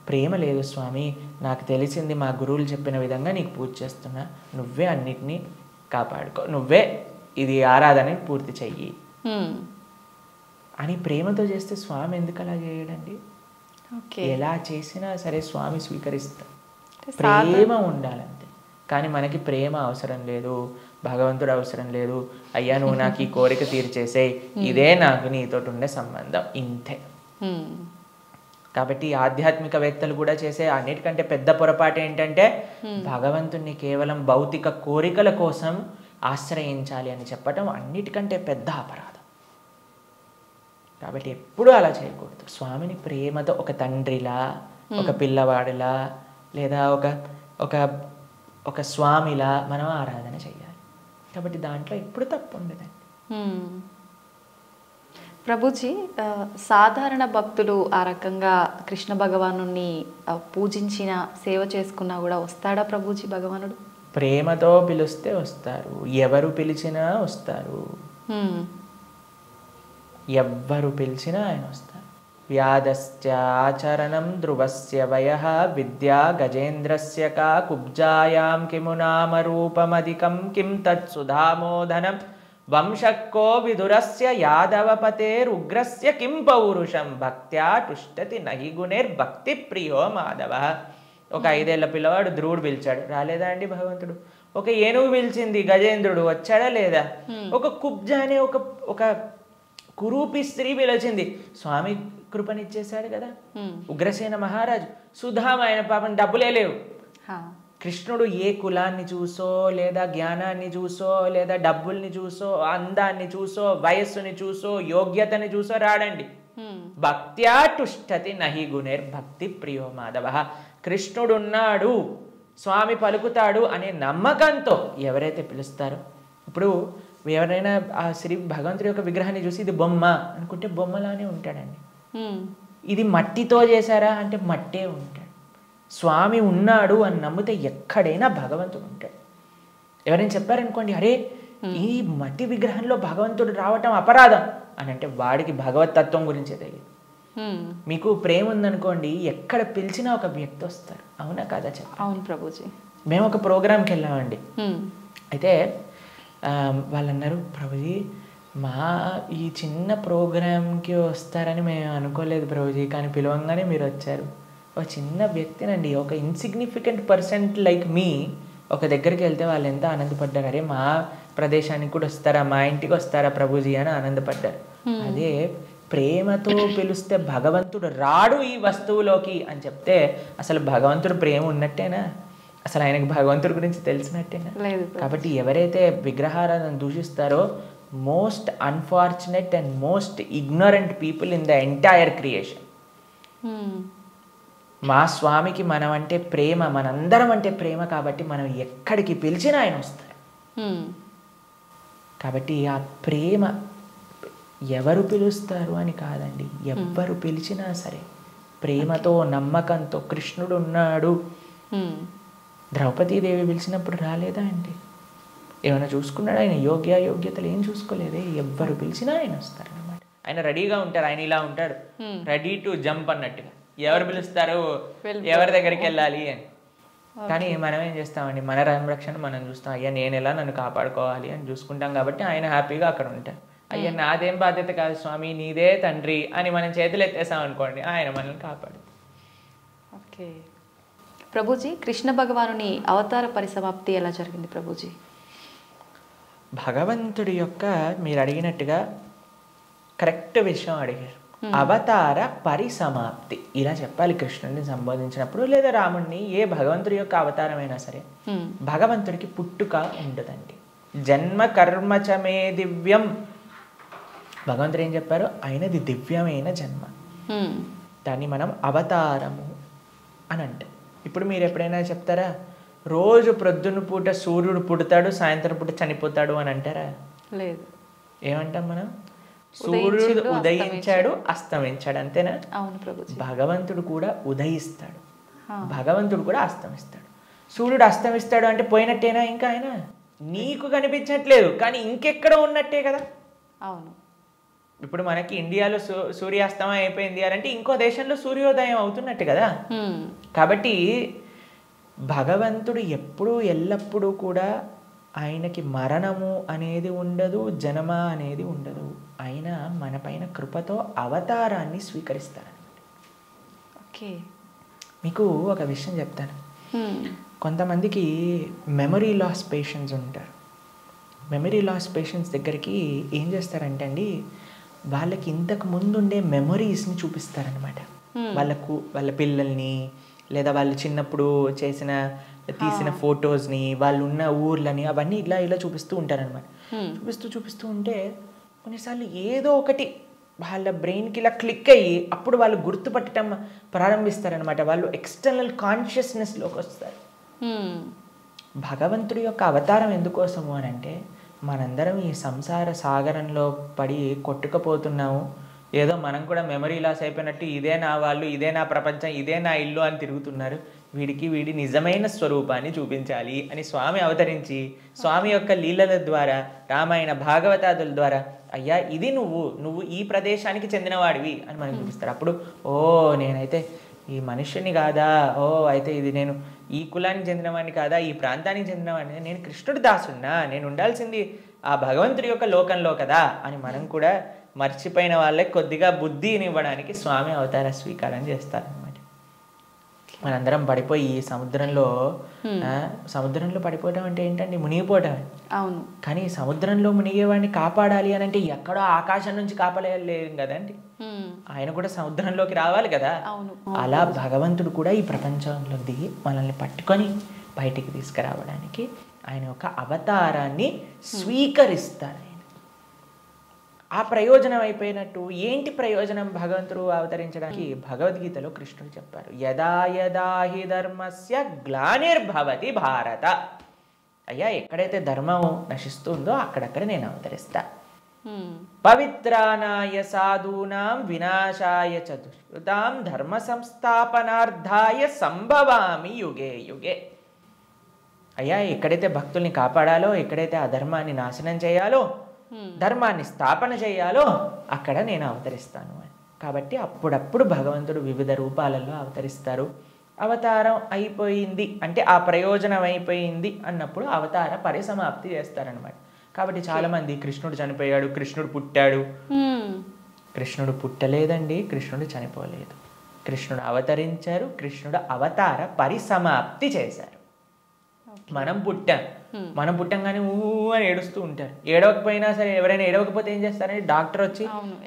B: ప్రేమ లేదు స్వామి, నాకు తెలిసింది మా గురువులు చెప్పిన విధంగా నీకు పూజ చేస్తున్నా, నువ్వే అన్నిటినీ కాపాడుకో, నువ్వే ఇది ఆరాధన పూర్తి చెయ్యి అని ప్రేమతో చేస్తే స్వామి ఎందుకు అలా చేయడండి? ఎలా చేసినా సరే స్వామి స్వీకరిస్తా. ప్రేమ ఉండాలంతే. కానీ మనకి ప్రేమ అవసరం లేదు, భగవంతుడు అవసరం లేదు. అయ్యా నువ్వు నాకు ఈ కోరిక తీర్చేసేయ్, ఇదే నాకు నీతో ఉండే సంబంధం, ఇంతే. కాబట్టి ఆధ్యాత్మికవేత్తలు కూడా చేసే అన్నిటికంటే పెద్ద పొరపాటు ఏంటంటే, భగవంతుణ్ణి కేవలం భౌతిక కోరికల కోసం ఆశ్రయించాలి అని చెప్పటం అన్నిటికంటే పెద్ద అపరాధం. కాబట్టి ఎప్పుడూ అలా చేయకూడదు. స్వామిని ప్రేమతో ఒక తండ్రిలా, ఒక పిల్లవాడిలా, లేదా ఒక స్వామిలా మనం ఆరాధన చేయాలి. కాబట్టి దాంట్లో ఎప్పుడు తప్పు ఉండదండి.
A: ప్రభుజీ, సాధారణ భక్తులు ఆ రకంగా కృష్ణ భగవాను పూజించిన, సేవ చేసుకున్నా కూడా వస్తాడా ప్రభుజీ భగవానుడు?
B: ప్రేమతో పిలిస్తే వస్తారు, ఎవరు పిలిచినా వస్తారు. ఎవ్వరు పిలిచినా ఆయన వస్తారు. వ్యాధశ్చ ఆచరణం ధ్రువస్య వయః విద్యా గజేంద్రస్య కా కుబ్జాయాం కిము నామ రూపమధికం కిం తత్సుధామోదనం వంశక్కో విదురస్య యాదవపతేరుగ్రస్య కిం పౌరుషం భక్త్యా తుష్టతి నహి గుణైర్భక్తి ప్రియో మాధవ. ఒక 5 ఏళ్ల పిల్లవాడు ధ్రువుడు పిలిచాడు, రాలేదా అండి భగవంతుడు? ఒక ఏనుగు పిలిచింది గజేంద్రుడు, వచ్చాడా లేదా? ఒక కుబ్జ అనే ఒక కురూపి స్త్రీ పిలిచింది, స్వామి కృపనిచ్చేశాడు కదా. ఉగ్రసేన మహారాజు, సుధామ ఆయన పాపం డబ్బులే లేవు. కృష్ణుడు ఏ కులాన్ని చూసో లేదా జ్ఞానాన్ని చూసో లేదా డబ్బుల్ని చూసో అందాన్ని చూసో వయస్సుని చూసో యోగ్యతని చూసో రాడండి. భక్త్యా తుష్టతి నహి గుణైర్భక్తి ప్రియో మాధవ. కృష్ణుడు ఉన్నాడు, స్వామి పలుకుతాడు అనే నమ్మకంతో ఎవరైతే పిలుస్తారో, ఇప్పుడు ఎవరైనా ఆ శ్రీ భగవంతుడి యొక్క విగ్రహాన్ని చూసి ఇది బొమ్మ అనుకుంటే బొమ్మలానే ఉంటాడండి. ఇది మట్టితో చేశారా అంటే మట్టే ఉంటాడు. స్వామి ఉన్నాడు అని నమ్మితే ఎక్కడైనా భగవంతుడు ఉంటాడు. ఎవరైనా చెప్పారనుకోండి, అరే ఈ మట్టి విగ్రహంలో భగవంతుడు రావటం అపరాధం అని అంటే వాడికి భగవత్ తత్వం గురించే తెలియదు. మీకు ప్రేమ ఉందనుకోండి, ఎక్కడ పిలిచినా ఒక వ్యక్తి వస్తారు. అవునా కాదా చెప్పండి?
A: అవును ప్రభుజీ.
B: మేము ఒక ప్రోగ్రామ్కి వెళ్ళామండి. అయితే వాళ్ళు అన్నారు, ప్రభుజీ మా ఈ చిన్న ప్రోగ్రామ్కి వస్తారని మేము అనుకోలేదు ప్రభుజీ, కానీ పిలవంగానే మీరు వచ్చారు. ఒక చిన్న వ్యక్తినండి, ఒక ఇన్సిగ్నిఫికెంట్ పర్సెంట్ లైక్ మీ ఒక దగ్గరికి వెళ్తే వాళ్ళు ఎంత ఆనందపడ్డారు, అరే మా ప్రదేశానికి కూడా వస్తారా, మా ఇంటికి వస్తారా ప్రభుజీ అని ఆనందపడ్డారు. అదే ప్రేమతో పిలిస్తే భగవంతుడు రాడు ఈ వస్తువులోకి అని చెప్తే అసలు భగవంతుడు ప్రేమ ఉన్నట్టేనా? అసలు ఆయనకి భగవంతుడి గురించి తెలిసినట్టేనా? కాబట్టి ఎవరైతే విగ్రహారాధన దూషిస్తారో most unfortunate and most ignorant people in the entire creation. మా స్వామికి మనం అంటే ప్రేమ, మనందరం అంటే ప్రేమ, కాబట్టి మనం ఎక్కడికి పిలిచినా ఆయన వస్తారు. కాబట్టి ఆ ప్రేమ ఎవరు పిలుస్తారు అని కాదండి, ఎవ్వరు పిలిచినా సరే ప్రేమతో నమ్మకంతో కృష్ణుడు ఉన్నాడు. ద్రౌపదీదేవి పిలిచినప్పుడు రాలేదా అండి? ఏమైనా చూసుకున్నాడు ఆయన? యోగ్యతలు ఏం చూసుకోలేదే. ఎవ్వరు పిలిచినా ఆయన వస్తారు అన్నమాట. ఆయన రెడీగా ఉంటారు, ఆయన ఇలా ఉంటాడు, రెడీ టు జంప్ అన్నట్టుగా. ఎవరు పిలుస్తారు, ఎవరి దగ్గరికి వెళ్ళాలి అని. కానీ మనం ఏం చేస్తామండి, మన సంరక్షణ మనం చూస్తాం. అయ్యా నేను ఎలా నన్ను కాపాడుకోవాలి అని చూసుకుంటాం. కాబట్టి ఆయన హ్యాపీగా అక్కడ ఉంటారు. అయ్యా నాదేం బాధ్యత కాదు స్వామి, నీదే తండ్రి అని మనం చేతులు ఎత్తేసాం అనుకోండి, ఆయన మనల్ని కాపాడు.
A: ఓకే ప్రభుజీ, కృష్ణ భగవానుని అవతార పరిసమాప్తి ఎలా జరిగింది ప్రభుజీ?
B: భగవంతుడి యొక్క మీరు అడిగినట్టుగా కరెక్ట్ విషయం అడిగారు. అవతార పరిసమాప్తి ఇలా చెప్పాలి కృష్ణుడిని సంబోధించినప్పుడు, లేదా రాముడిని, ఏ భగవంతుడి యొక్క అవతారమైనా సరే. భగవంతుడికి పుట్టుక ఉండదండి. జన్మ కర్మచమే దివ్యం. భగవంతుడు ఏం చెప్పారు? ఆయనది దివ్యమైన జన్మ. దాన్ని మనం అవతారము అని అంటాం. ఇప్పుడు మీరు ఎప్పుడైనా చెప్తారా, రోజు ప్రొద్దున పూట సూర్యుడు పుడతాడు, సాయంత్రం పూట చనిపోతాడు అని అంటారా? లేదు. ఏమంటాం మనం? సూర్యుడు ఉదయించాడు, అస్తమించాడు, అంతేనా?
A: అవును ప్రభుజీ.
B: భగవంతుడు కూడా ఉదయిస్తాడు, భగవంతుడు కూడా అస్తమిస్తాడు. సూర్యుడు అస్తమిస్తాడు అంటే పోయినట్టేనా? ఇంకా ఆయన నీకు కనిపించట్లేదు, కానీ ఇంకెక్కడ ఉన్నట్టే కదా. అవును. ఇప్పుడు మనకి ఇండియాలో సూర్యాస్తమయం అయిపోయింది అంటే ఇంకో దేశంలో సూర్యోదయం అవుతున్నట్టు కదా. కాబట్టి భగవంతుడు ఎప్పుడూ ఎల్లప్పుడూ కూడా ఆయనకి మరణము అనేది ఉండదు, జన్మ అనేది ఉండదు. ఆయన మన పైన కృపతో అవతారాన్ని స్వీకరిస్తారనమాట. ఓకే, మీకు ఒక విషయం చెప్తాను. కొంతమందికి మెమరీ లాస్ పేషెంట్స్ ఉంటారు. మెమరీ లాస్ పేషెంట్స్ దగ్గరికి ఏం చేస్తారంటే అండి, వాళ్ళకి ఇంతకు ముందు ఉండే మెమరీస్ని చూపిస్తారనమాట. వాళ్ళ పిల్లల్ని, లేదా వాళ్ళు చిన్నప్పుడు తీసిన ఫొటోస్ని, వాళ్ళు ఉన్న ఊర్లని, అవన్నీ ఇలా చూపిస్తూ ఉంటారనమాట. చూపిస్తూ ఉంటే కొన్నిసార్లు ఏదో ఒకటి వాళ్ళ బ్రెయిన్కి ఇలా క్లిక్ అయ్యి అప్పుడు వాళ్ళు గుర్తుపట్టడం ప్రారంభిస్తారనమాట. వాళ్ళు ఎక్స్టర్నల్ కాన్షియస్నెస్లోకి వస్తారు. భగవంతుడి యొక్క అవతారం ఎందుకోసము అని అంటే, మనందరం ఈ సంసార సాగరంలో పడి కొట్టుకుపోతున్నాము. ఏదో మనం కూడా మెమరీ లాస్ అయిపోయినట్టు ఇదే నా వాళ్ళు, ఇదే నా ప్రపంచం, ఇదే నా ఇల్లు అని తిరుగుతున్నారు. వీడికి వీడి నిజమైన స్వరూపాన్ని చూపించాలి అని స్వామి అవతరించి స్వామి యొక్క లీలల ద్వారా రామాయణ భాగవతాదుల ద్వారా అయ్యా ఇది నువ్వు ఈ ప్రదేశానికి చెందినవాడివి అని మనకు చూపిస్తారు. అప్పుడు ఓ నేనైతే ఈ మనుష్యుని కాదా, ఓ అయితే ఇది నేను ఈ కులానికి చెందినవాడిని కాదా, ఈ ప్రాంతానికి చెందినవాడిని, నేను కృష్ణుడి దాసున్నా, నేను ఉండాల్సింది ఆ భగవంతుడి యొక్క లోకంలో కదా అని మనం కూడా మర్చిపోయిన వాళ్ళకి కొద్దిగా బుద్ధిని ఇవ్వడానికి స్వామి అవతార స్వీకారం చేస్తారనమాట. మనందరం పడిపోయి ఈ సముద్రంలో పడిపోవటం అంటే ఏంటండి, మునిగిపోవటమే.
A: అవును.
B: కానీ సముద్రంలో మునిగేవాడిని కాపాడాలి అని అంటే ఎక్కడో ఆకాశం నుంచి కాపాడలేం కదండి, ఆయన కూడా సముద్రంలోకి రావాలి కదా. అలా భగవంతుడు కూడా ఈ ప్రపంచంలో దిగి మనల్ని పట్టుకొని బయటికి తీసుకురావడానికి ఆయన ఒక అవతారాన్ని స్వీకరిస్తారు. ఆ ప్రయోజనం అయిపోయినట్టు ఏంటి ప్రయోజనం భగవంతుడు అవతరించడానికి? భగవద్గీతలో కృష్ణుడు చెప్పారు, యదా యదా హి ధర్మస్య గ్లానిర్భవతి భారత. అయ్యా ఎక్కడైతే ధర్మం నశిస్తుందో అక్కడక్కడ నేను అవతరిస్తా. పవిత్రానాయ సాధూనాం వినాశాయ చతుష్కృతాం ధర్మ సంస్థాపనార్థాయ సంభవామి యుగే యుగే. అయ్యా ఎక్కడైతే భక్తుల్ని కాపాడాలో, ఎక్కడైతే అధర్మాన్ని నాశనం చేయాలో, ధర్మాన్ని స్థాపన చేయాలో అక్కడ నేను అవతరిస్తాను అని. కాబట్టి అప్పుడప్పుడు భగవంతుడు వివిధ రూపాలలో అవతరిస్తారు. అవతారం అయిపోయింది అంటే ఆ ప్రయోజనం అయిపోయింది అన్నప్పుడు అవతార పరిసమాప్తి చేస్తారనమాట. కాబట్టి చాలామంది కృష్ణుడు చనిపోయాడు, కృష్ణుడు పుట్టాడు. కృష్ణుడు పుట్టలేదండి, కృష్ణుడు చనిపోలేదు. కృష్ణుడు అవతరించారు, కృష్ణుడు అవతార పరిసమాప్తి చేశారు. మనం పుట్టంగానే అని ఏడుస్తూ ఉంటారు. ఏడవకపోయినా సరే, ఎవరైనా ఏడవకపోతే ఏం చేస్తారంటే డాక్టర్ వచ్చి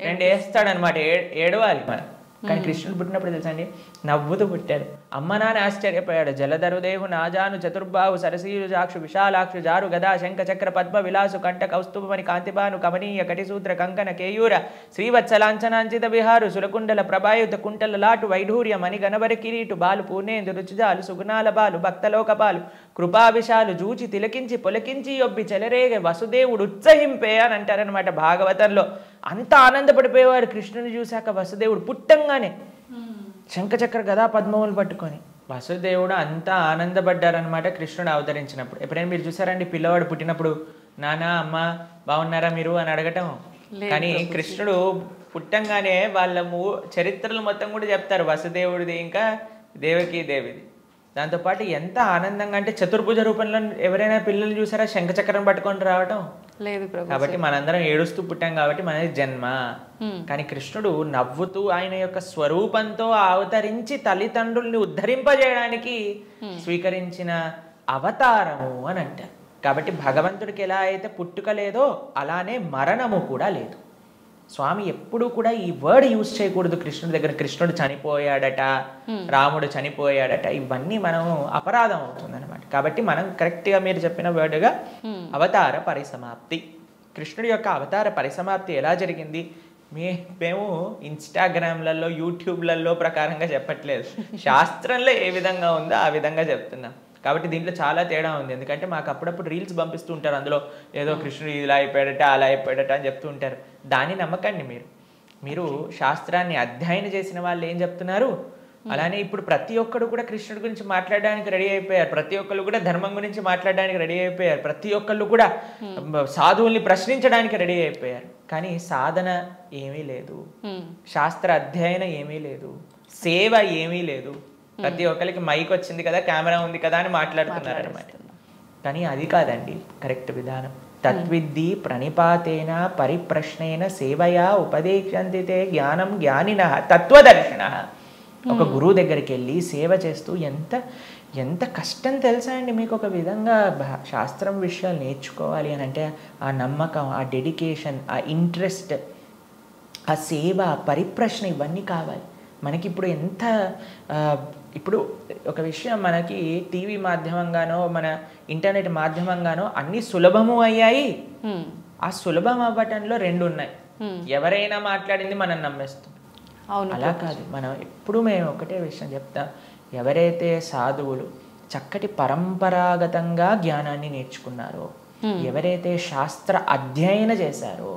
B: రెండు వేస్తాడనమాట, ఏడవాలి మనం. కానీ కృష్ణుడు పుట్టినప్పుడు తెలుసా అండి, నవ్వుతూ పుట్టాడు. అమ్మ నాన్న ఆశ్చర్యపోయాడు. జలధరుదేహు నాజాను చతుర్బాహు సరసీరు జాక్షు విశాలాక్షు జారు గదా శంఖ చక్ర పద్మ విలాసు కంఠ కౌస్తుభమణి కాంతిబాను కమనీయ కటిసూత్ర కంకణ కేయూర శ్రీవత్సలాంఛనాంచిత విహారు సురకుండల ప్రభాయుత కుంటల లాటు వైఢూర్య మణి గణవరి కిరీటు బాలు పూర్ణేందు రుచిజాలు సుగుణాల బాలు భక్తలోకపాలు కృపావిశాలు జూచి తిలకించి పొలకించి యొబ్బి చెలరేగ వసుదేవుడు ఉత్సహింపే అని అంటారనమాట భాగవతంలో. అంత ఆనందపడిపోయేవాడు కృష్ణుని చూశాక వసుదేవుడు పుట్టంగానే శంఖచక్ర గదా పద్మములు పట్టుకొని. వసుదేవుడు అంతా ఆనందపడ్డారనమాట కృష్ణుడు అవతరించినప్పుడు. ఎప్పుడైనా మీరు చూసారండి పిల్లవాడు పుట్టినప్పుడు నాన్న అమ్మ బాగున్నారా మీరు అని అడగటం? కానీ కృష్ణుడు పుట్టంగానే వాళ్ళ చరిత్రలు మొత్తం కూడా చెప్తారు, వసుదేవుడిది ఇంకా దేవకీ దేవిది. దాంతోపాటు ఎంత ఆనందంగా అంటే చతుర్భుజ రూపంలో ఎవరైనా పిల్లలు చూసారా శంఖచక్రం పట్టుకొని రావటం? లేదు. కాబట్టి మనందరం ఏడుస్తూ పుట్టాం కాబట్టి మనది జన్మ. కానీ కృష్ణుడు నవ్వుతూ ఆయన యొక్క స్వరూపంతో అవతరించి తల్లిదండ్రుల్ని ఉద్ధరింపజేయడానికి స్వీకరించిన అవతారము అని అంటారు. కాబట్టి భగవంతుడికి ఎలా అయితే పుట్టుక లేదో అలానే మరణము కూడా లేదు. స్వామి ఎప్పుడు కూడా ఈ వర్డ్ యూజ్ చేయకూడదు కృష్ణుడి దగ్గర. కృష్ణుడు చనిపోయాడట, రాముడు చనిపోయాడట, ఇవన్నీ మనం అపరాధం అవుతుంది అనమాట. కాబట్టి మనం కరెక్ట్గా మీరు చెప్పిన వర్డ్గా అవతార పరిసమాప్తి. కృష్ణుడి యొక్క అవతార పరిసమాప్తి ఎలా జరిగింది? మేము ఇన్స్టాగ్రామ్లలో యూట్యూబ్లలో ప్రకారంగా చెప్పట్లేదు, శాస్త్రంలో ఏ విధంగా ఉందో ఆ విధంగా చెప్తున్నాం. కాబట్టి దీంట్లో చాలా తేడా ఉంది. ఎందుకంటే మాకు అప్పుడప్పుడు రీల్స్ పంపిస్తూ ఉంటారు, అందులో ఏదో కృష్ణుడు ఇలా అయిపోయాడట అలా అయిపోయాడట అని చెప్తూ ఉంటారు. దాన్ని నమ్మకండి. మీరు శాస్త్రాన్ని అధ్యయనం చేసిన వాళ్ళు ఏం చెప్తున్నారు, అలానే ఇప్పుడు ప్రతి ఒక్కరు కూడా కృష్ణుడి గురించి మాట్లాడడానికి రెడీ అయిపోయారు. ప్రతి ఒక్కరు కూడా ధర్మం గురించి మాట్లాడడానికి రెడీ అయిపోయారు. ప్రతి ఒక్కళ్ళు కూడా సాధువుల్ని ప్రశ్నించడానికి రెడీ అయిపోయారు. కానీ సాధన ఏమీ లేదు, శాస్త్ర అధ్యయనం ఏమీ లేదు, సేవ ఏమీ లేదు. ప్రతి ఒక్కరికి మైక్ వచ్చింది కదా, కెమెరా ఉంది కదా అని మాట్లాడుతున్నారు అనమాట. కానీ అది కాదండి కరెక్ట్ విధానం. తద్విద్ధి ప్రణిపాతేన పరిప్రశ్నేన సేవయా ఉపదేశంతితే జ్ఞానం జ్ఞానినః తత్వదర్శిన. ఒక గురువు దగ్గరికి వెళ్ళి సేవ చేస్తూ ఎంత కష్టం తెలుసా అండి మీకు? ఒక విధంగా శాస్త్రం విషయాలు నేర్చుకోవాలి అని అంటే ఆ నమ్మకం, ఆ డెడికేషన్, ఆ ఇంట్రెస్ట్, ఆ సేవ, పరిప్రశ్న ఇవన్నీ కావాలి మనకి. ఇప్పుడు ఒక విషయం మనకి టీవీ మాధ్యమంగానో మన ఇంటర్నెట్ మాధ్యమంగానో అన్ని సులభము అయ్యాయి. ఆ సులభం అవ్వటంలో రెండు ఉన్నాయి. ఎవరైనా మాట్లాడింది మనం నమ్మేస్తాం. అలా కాదు. మనం ఎప్పుడు మేము ఒకటే విషయం చెప్తాం, ఎవరైతే సాధువులు చక్కటి పరంపరాగతంగా జ్ఞానాన్ని నేర్చుకున్నారో, ఎవరైతే శాస్త్ర అధ్యయనం చేశారో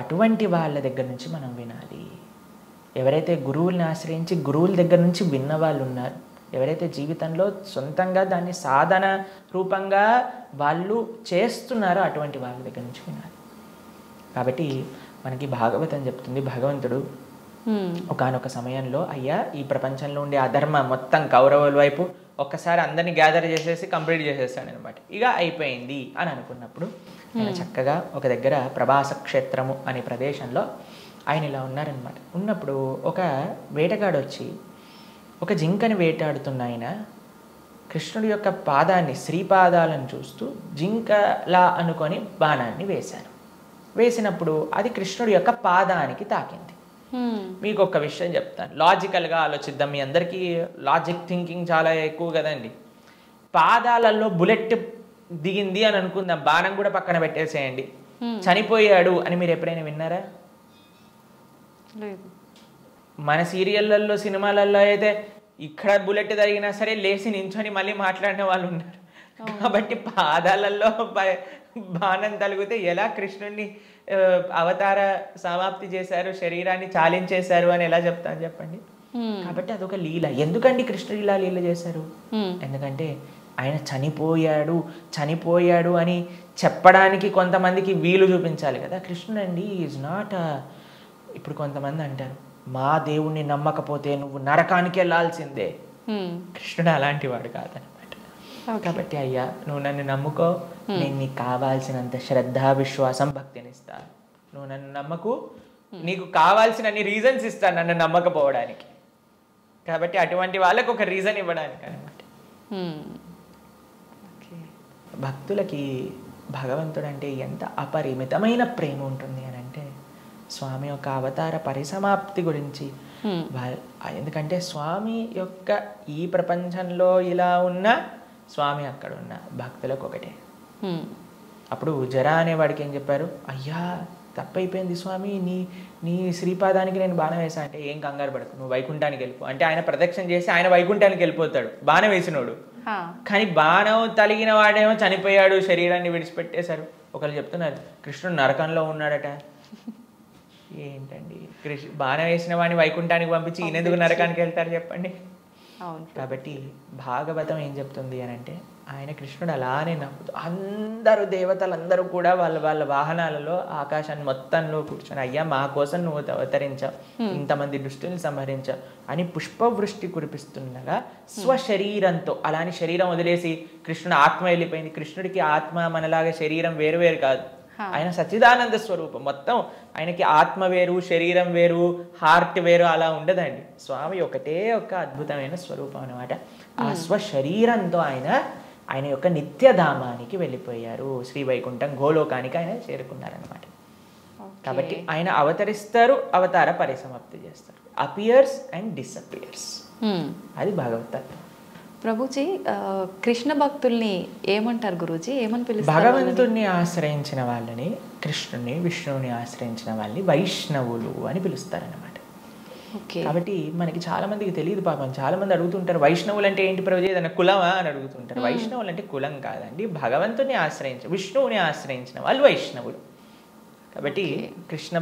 B: అటువంటి వాళ్ళ దగ్గర నుంచి మనం వినాలి. ఎవరైతే గురువుల్ని ఆశ్రయించి గురువుల దగ్గర నుంచి విన్న వాళ్ళు ఉన్నారు, ఎవరైతే జీవితంలో సొంతంగా దాన్ని సాధన రూపంగా వాళ్ళు చేస్తున్నారో అటువంటి వాళ్ళ దగ్గర నుంచి వినాలి. కాబట్టి మనకి భాగవతం చెప్తుంది, భగవంతుడు ఒకానొక సమయంలో అయ్యా ఈ ప్రపంచంలో ఉండే అధర్మ మొత్తం కౌరవుల వైపు ఒక్కసారి అందరినీ గ్యాదర్ చేసేసి కంప్లీట్ చేసేస్తాడు అనమాట. ఇక అయిపోయింది అని అనుకున్నప్పుడు ఆయన చక్కగా ఒక దగ్గర ప్రభాస క్షేత్రము అనే ప్రదేశంలో ఆయన ఇలా ఉన్నారనమాట. ఉన్నప్పుడు ఒక వేటగాడు వచ్చి ఒక జింకని వేటాడుతున్న ఆయన కృష్ణుడి యొక్క పాదాన్ని, శ్రీపాదాలను చూస్తూ జింకలా అనుకొని బాణాన్ని వేశాను. వేసినప్పుడు అది కృష్ణుడి యొక్క పాదానికి తాకింది. మీకు ఒక విషయం చెప్తాను, లాజికల్గా ఆలోచిద్దాం. మీ అందరికీ లాజిక్ థింకింగ్ చాలా ఎక్కువ కదండి. పాదాలలో బుల్లెట్ దిగింది అని అనుకుందాం, బాణం కూడా పక్కన పెట్టేసేయండి, చనిపోయాడు అని మీరు ఎప్పుడైనా విన్నారా? మన సీరియళ్ళల్లో సినిమాలలో అయితే ఇక్కడ బుల్లెట్ తగినా సరే లేచి నించొని మళ్ళీ మాట్లాడిన వాళ్ళు ఉన్నారు. కాబట్టి పాదాలలో బాణం తలిగితే ఎలా కృష్ణుడిని అవతార సమాప్తి చేశారు, శరీరాన్ని చాలించేశారు అని ఎలా చెప్తాను చెప్పండి. కాబట్టి అదొక లీల. ఎందుకండి కృష్ణుడు ఇలా లీల చేశారు? ఎందుకంటే ఆయన చనిపోయాడు అని చెప్పడానికి కొంతమందికి వీలు చూపించాలి కదా. కృష్ణుడు అండి ఈజ్ నాట్. ఇప్పుడు కొంతమంది అంటారు, మా దేవుణ్ణి నమ్మకపోతే నువ్వు నరకానికి వెళ్ళాల్సిందే. కృష్ణుడు అలాంటి వాడు కాదనమాట. కాబట్టి అయ్యా నువ్వు నన్ను నమ్ముకో, నేను నీకు కావాల్సినంత శ్రద్ధ, విశ్వాసం, భక్తిని ఇస్తాను. నువ్వు నన్ను నమ్మకు, నీకు కావాల్సినన్ని రీజన్స్ ఇస్తాను నన్ను నమ్మకపోవడానికి. కాబట్టి అటువంటి వాళ్ళకు ఒక రీజన్ ఇవ్వడానికి అనమాట. భక్తులకి భగవంతుడు అంటే ఎంత అపరిమితమైన ప్రేమ ఉంటుంది అని అంటే స్వామి యొక్క అవతార పరిసమాప్తి గురించి. ఎందుకంటే స్వామి యొక్క ఈ ప్రపంచంలో ఇలా ఉన్న, స్వామి అక్కడ ఉన్న భక్తులకు ఒకటే. అప్పుడు జరా అనేవాడికి ఏం చెప్పారు? అయ్యా తప్పైపోయింది స్వామి, నీ శ్రీపాదానికి నేను బాణం వేసా అంటే ఏం కంగారు పడకు, నువ్వు వైకుంఠానికి వెళ్ళిపో అంటే ఆయన ప్రదక్షిణ చేసి ఆయన వైకుంఠానికి వెళ్ళిపోతాడు బాణం వేసినోడు. కానీ బాణం తలిగిన వాడేమో చనిపోయాడు, శరీరాన్ని విడిచిపెట్టేశారు. ఒకళ్ళు చెప్తున్నారు కృష్ణుడు నరకంలో ఉన్నాడట. ఏంటండి, బాణం వేసిన వాడిని వైకుంఠానికి పంపించి ఈయనెందుకు నరకానికి వెళ్తారు చెప్పండి. కాబట్టి భాగవతం ఏం చెప్తుంది అని అంటే ఆయన కృష్ణుడు అలానే నమ్ముతూ అందరూ దేవతలందరూ కూడా వాళ్ళ వాహనాలలో ఆకాశాన్ని మొత్తంలో కూర్చొని అయ్యా మా కోసం నువ్వు అవతరించావు, ఇంతమంది దుష్టుల్ని సంహరించావు అని పుష్పవృష్టి కురిపిస్తుండగా స్వశరీరంతో, అలాని శరీరం వదిలేసి కృష్ణుడు ఆత్మ వెళ్ళిపోయింది. కృష్ణుడికి ఆత్మ మనలాగా శరీరం వేరు వేరు కాదు, ఆయన సచ్చిదానంద స్వరూపం. మొత్తం ఆయనకి ఆత్మ వేరు, శరీరం వేరు, హార్ట్ వేరు అలా ఉండదండి. స్వామి ఒకటే ఒక అద్భుతమైన స్వరూపం అనమాట. ఆ స్వశరీరంతో ఆయన యొక్క నిత్యధామానికి వెళ్ళిపోయారు. శ్రీవైకుంఠం గోలోకానికి ఆయన చేరుకున్నారనమాట. కాబట్టి ఆయన అవతరిస్తారు, అవతార పరిసమాప్తి చేస్తారు. Appears and disappears. అది భగవతత్వం.
A: ప్రభుజీ కృష్ణ భక్తుల్ని ఏమంటారు గురూజీ, ఏమని పిలుస్తారు?
B: భగవంతుణ్ణి ఆశ్రయించిన వాళ్ళని, కృష్ణుని విష్ణువుని ఆశ్రయించిన వాళ్ళని వైష్ణవులు అని పిలుస్తారనమాట. కాబట్టి మనకి చాలా మందికి తెలియదు పాపం. చాలా మంది అడుగుతుంటారు వైష్ణవులు అంటే ఏంటి ప్రభుజీ, ఏదైనా కులమా అని అడుగుతుంటారు. వైష్ణవులు అంటే కులం కాదండి, భగవంతుని విష్ణువుని ఆశ్రయించిన వాళ్ళు వైష్ణవులు. కాబట్టి కృష్ణ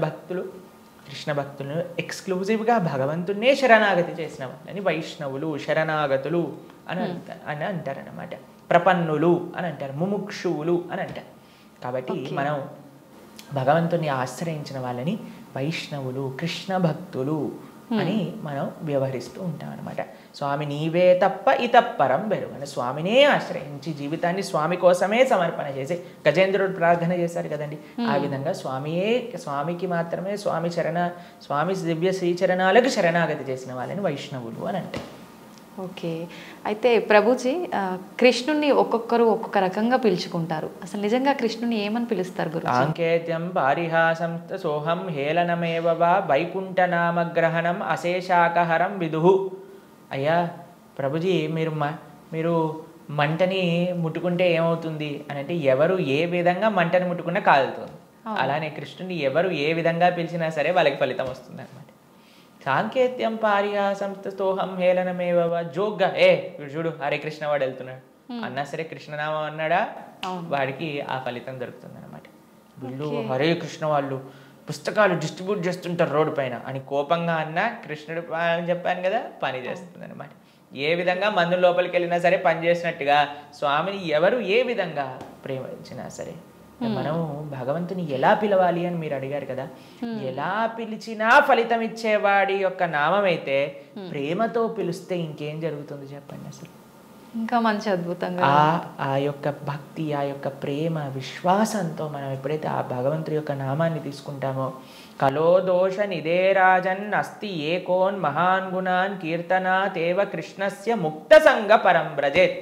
B: భక్తులను ఎక్స్క్లూజివ్గా భగవంతునే శరణాగతి చేసిన వాళ్ళని వైష్ణవులు, శరణాగతులు అని అంటారనమాట. ప్రపన్నులు అని అంటారు, ముముక్షువులు అని అంటారు. కాబట్టి మనం భగవంతుని ఆశ్రయించిన వాళ్ళని వైష్ణవులు, కృష్ణ భక్తులు అని మనం వ్యవహరిస్తూ ఉంటాం అనమాట. స్వామి నీవే తప్ప ఇతప్పరం బెరుగు అని స్వామినే ఆశ్రయించి జీవితాన్ని స్వామి కోసమే సమర్పణ చేసి గజేంద్రుడు ప్రార్థన చేశారు కదండి. ఆ విధంగా స్వామికి మాత్రమే స్వామి దివ్య శ్రీచరణాలకు శరణాగతి చేసిన వాళ్ళని వైష్ణవులు అని అంటారు.
A: ఓకే. అయితే ప్రభుజీ కృష్ణుని ఒక్కొక్కరు ఒక్కొక్క రకంగా పిలుచుకుంటారు. అసలు నిజంగా కృష్ణుని ఏమని పిలుస్తారు గురు?
B: సాంకేత్యం పారిహాసం సోహం హేళనమేవ వా వైకుంఠనామగ్రహణం అశేషాకహరం విదుహు. అయ్యా ప్రభుజీ మీరు మంటని ముట్టుకుంటే ఏమవుతుంది అని అంటే ఎవరు ఏ విధంగా మంటని ముట్టుకున్నా కాలుతుంది. అలానే కృష్ణుని ఎవరు ఏ విధంగా పిలిచినా సరే వాళ్ళకి ఫలితం వస్తుంది అనమాట. సాంకేత్యం పారిహాసం స్తోహం హేళనమేవ జోగ్గా చూడు హరే కృష్ణ వాడు వెళ్తున్నాడు అన్నా సరే కృష్ణనామం అన్నాడా వాడికి ఆ ఫలితం దొరుకుతుంది అనమాట. వీళ్ళు హరే కృష్ణ వాళ్ళు పుస్తకాలు డిస్ట్రిబ్యూట్ చేస్తుంటారు రోడ్డు పైన అని కోపంగా అన్న కృష్ణుడు అని చెప్పాను కదా, పని చేస్తుంది అనమాట. ఏ విధంగా మందు లోపలికి వెళ్ళినా సరే పని చేసినట్టుగా స్వామిని ఎవరు ఏ విధంగా ప్రేమించినా సరే మనం భగవంతుని ఎలా పిలవాలి అని మీరు అడిగారు కదా, ఎలా పిలిచినా ఫలితం ఇచ్చేవాడి యొక్క నామం అయితే ప్రేమతో పిలిస్తే ఇంకేం జరుగుతుంది చెప్పండి అసలు.
A: ఇంకా మంచి అద్భుతంగా
B: ఆ యొక్క భక్తి, ఆ యొక్క ప్రేమ, విశ్వాసంతో మనం ఎప్పుడైతే ఆ భగవంతుడి యొక్క నామాన్ని తీసుకుంటామో, కలో దోష నిదేరాజన్ అస్తి ఏకోన్ మహాన్ గుణాన్ కీర్తనాతేవ కృష్ణస్య ముక్త సంగ పరం బ్రజేత్.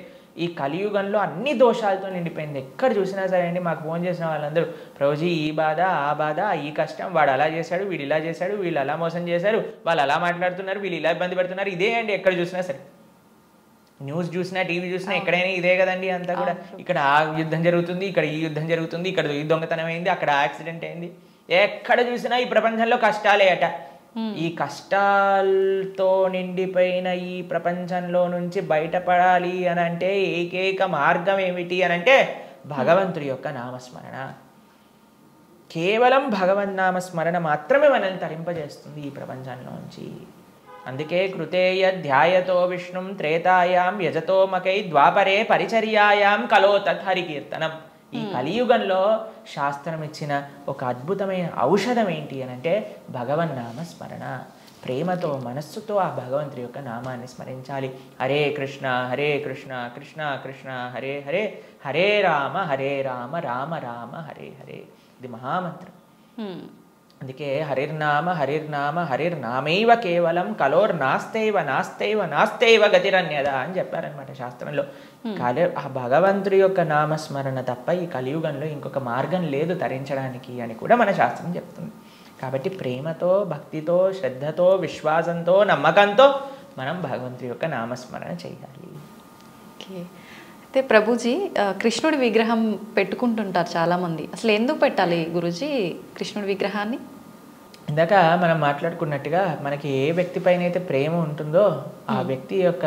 B: ఈ కలియుగంలో అన్ని దోషాలతో నిండిపోయింది. ఎక్కడ చూసినా సరే అండి, మాకు ఫోన్ చేసిన వాళ్ళందరూ ప్రభుజీ ఈ బాధ ఆ బాధ ఈ కష్టం, వాడు అలా చేశాడు వీడు ఇలా చేశాడు, వీళ్ళు అలా మోసం చేశారు, వాళ్ళు అలా మాట్లాడుతున్నారు, వీళ్ళు ఇలా ఇబ్బంది పెడుతున్నారు, ఇదే అండి ఎక్కడ చూసినా సరే. న్యూస్ చూసినా టీవీ చూసినా ఎక్కడైనా ఇదే కదండి అంతా కూడా. ఇక్కడ ఆ యుద్ధం జరుగుతుంది, ఇక్కడ ఈ యుద్ధం జరుగుతుంది, ఇక్కడ ఈ దొంగతనం అయింది, అక్కడ యాక్సిడెంట్ అయింది. ఎక్కడ చూసినా ఈ ప్రపంచంలో కష్టాలే అట. ఈ కష్టాలతో నిండిపోయిన ఈ ప్రపంచంలో నుంచి బయటపడాలి అని అంటే ఏకైక మార్గం ఏమిటి అని అంటే భగవంతుడి యొక్క నామస్మరణ. కేవలం భగవన్నామస్మరణ మాత్రమే మనల్ని తరింపజేస్తుంది ఈ ప్రపంచంలోంచి. అందుకే కృతేయ ధ్యాయతో విష్ణుం త్రేతాయాం యజతో మకై ద్వాపరే పరిచర్యాయాం కలో తత్హరికీర్తనం. ఈ కలియుగంలో శాస్త్రం ఇచ్చిన ఒక అద్భుతమైన ఔషధం ఏంటి అని అంటే భగవన్నామ స్మరణ. ప్రేమతో మనస్సుతో ఆ భగవంతుడి యొక్క నామాన్ని స్మరించాలి. హరే కృష్ణ కృష్ణ కృష్ణ హరే హరే, హరే రామ రామ రామ హరే హరే. ఇది మహామంత్రం. అందుకే హరిర్నామ హరిర్నామైవ కేవలం కలోర్నాస్తైవ నాస్తైవ నాస్తైవ గతిరన్యద అని చెప్పారనమాట శాస్త్రంలో. ఆ భగవంతుడి యొక్క నామస్మరణ తప్ప ఈ కలియుగంలో ఇంకొక మార్గం లేదు తరించడానికి అని కూడా మన శాస్త్రం చెప్తుంది. కాబట్టి ప్రేమతో, భక్తితో, శ్రద్ధతో, విశ్వాసంతో, నమ్మకంతో మనం భగవంతుడి యొక్క నామస్మరణ చేయాలి.
A: ఓకే. అయితే ప్రభుజీ, కృష్ణుడి విగ్రహం పెట్టుకుంటుంటారు చాలామంది. అసలు ఎందుకు పెట్టాలి గురుజీ కృష్ణుడి విగ్రహాన్ని?
B: ఇందాక మనం మాట్లాడుకున్నట్టుగా మనకి ఏ వ్యక్తి పైన అయితే ప్రేమ ఉంటుందో ఆ వ్యక్తి యొక్క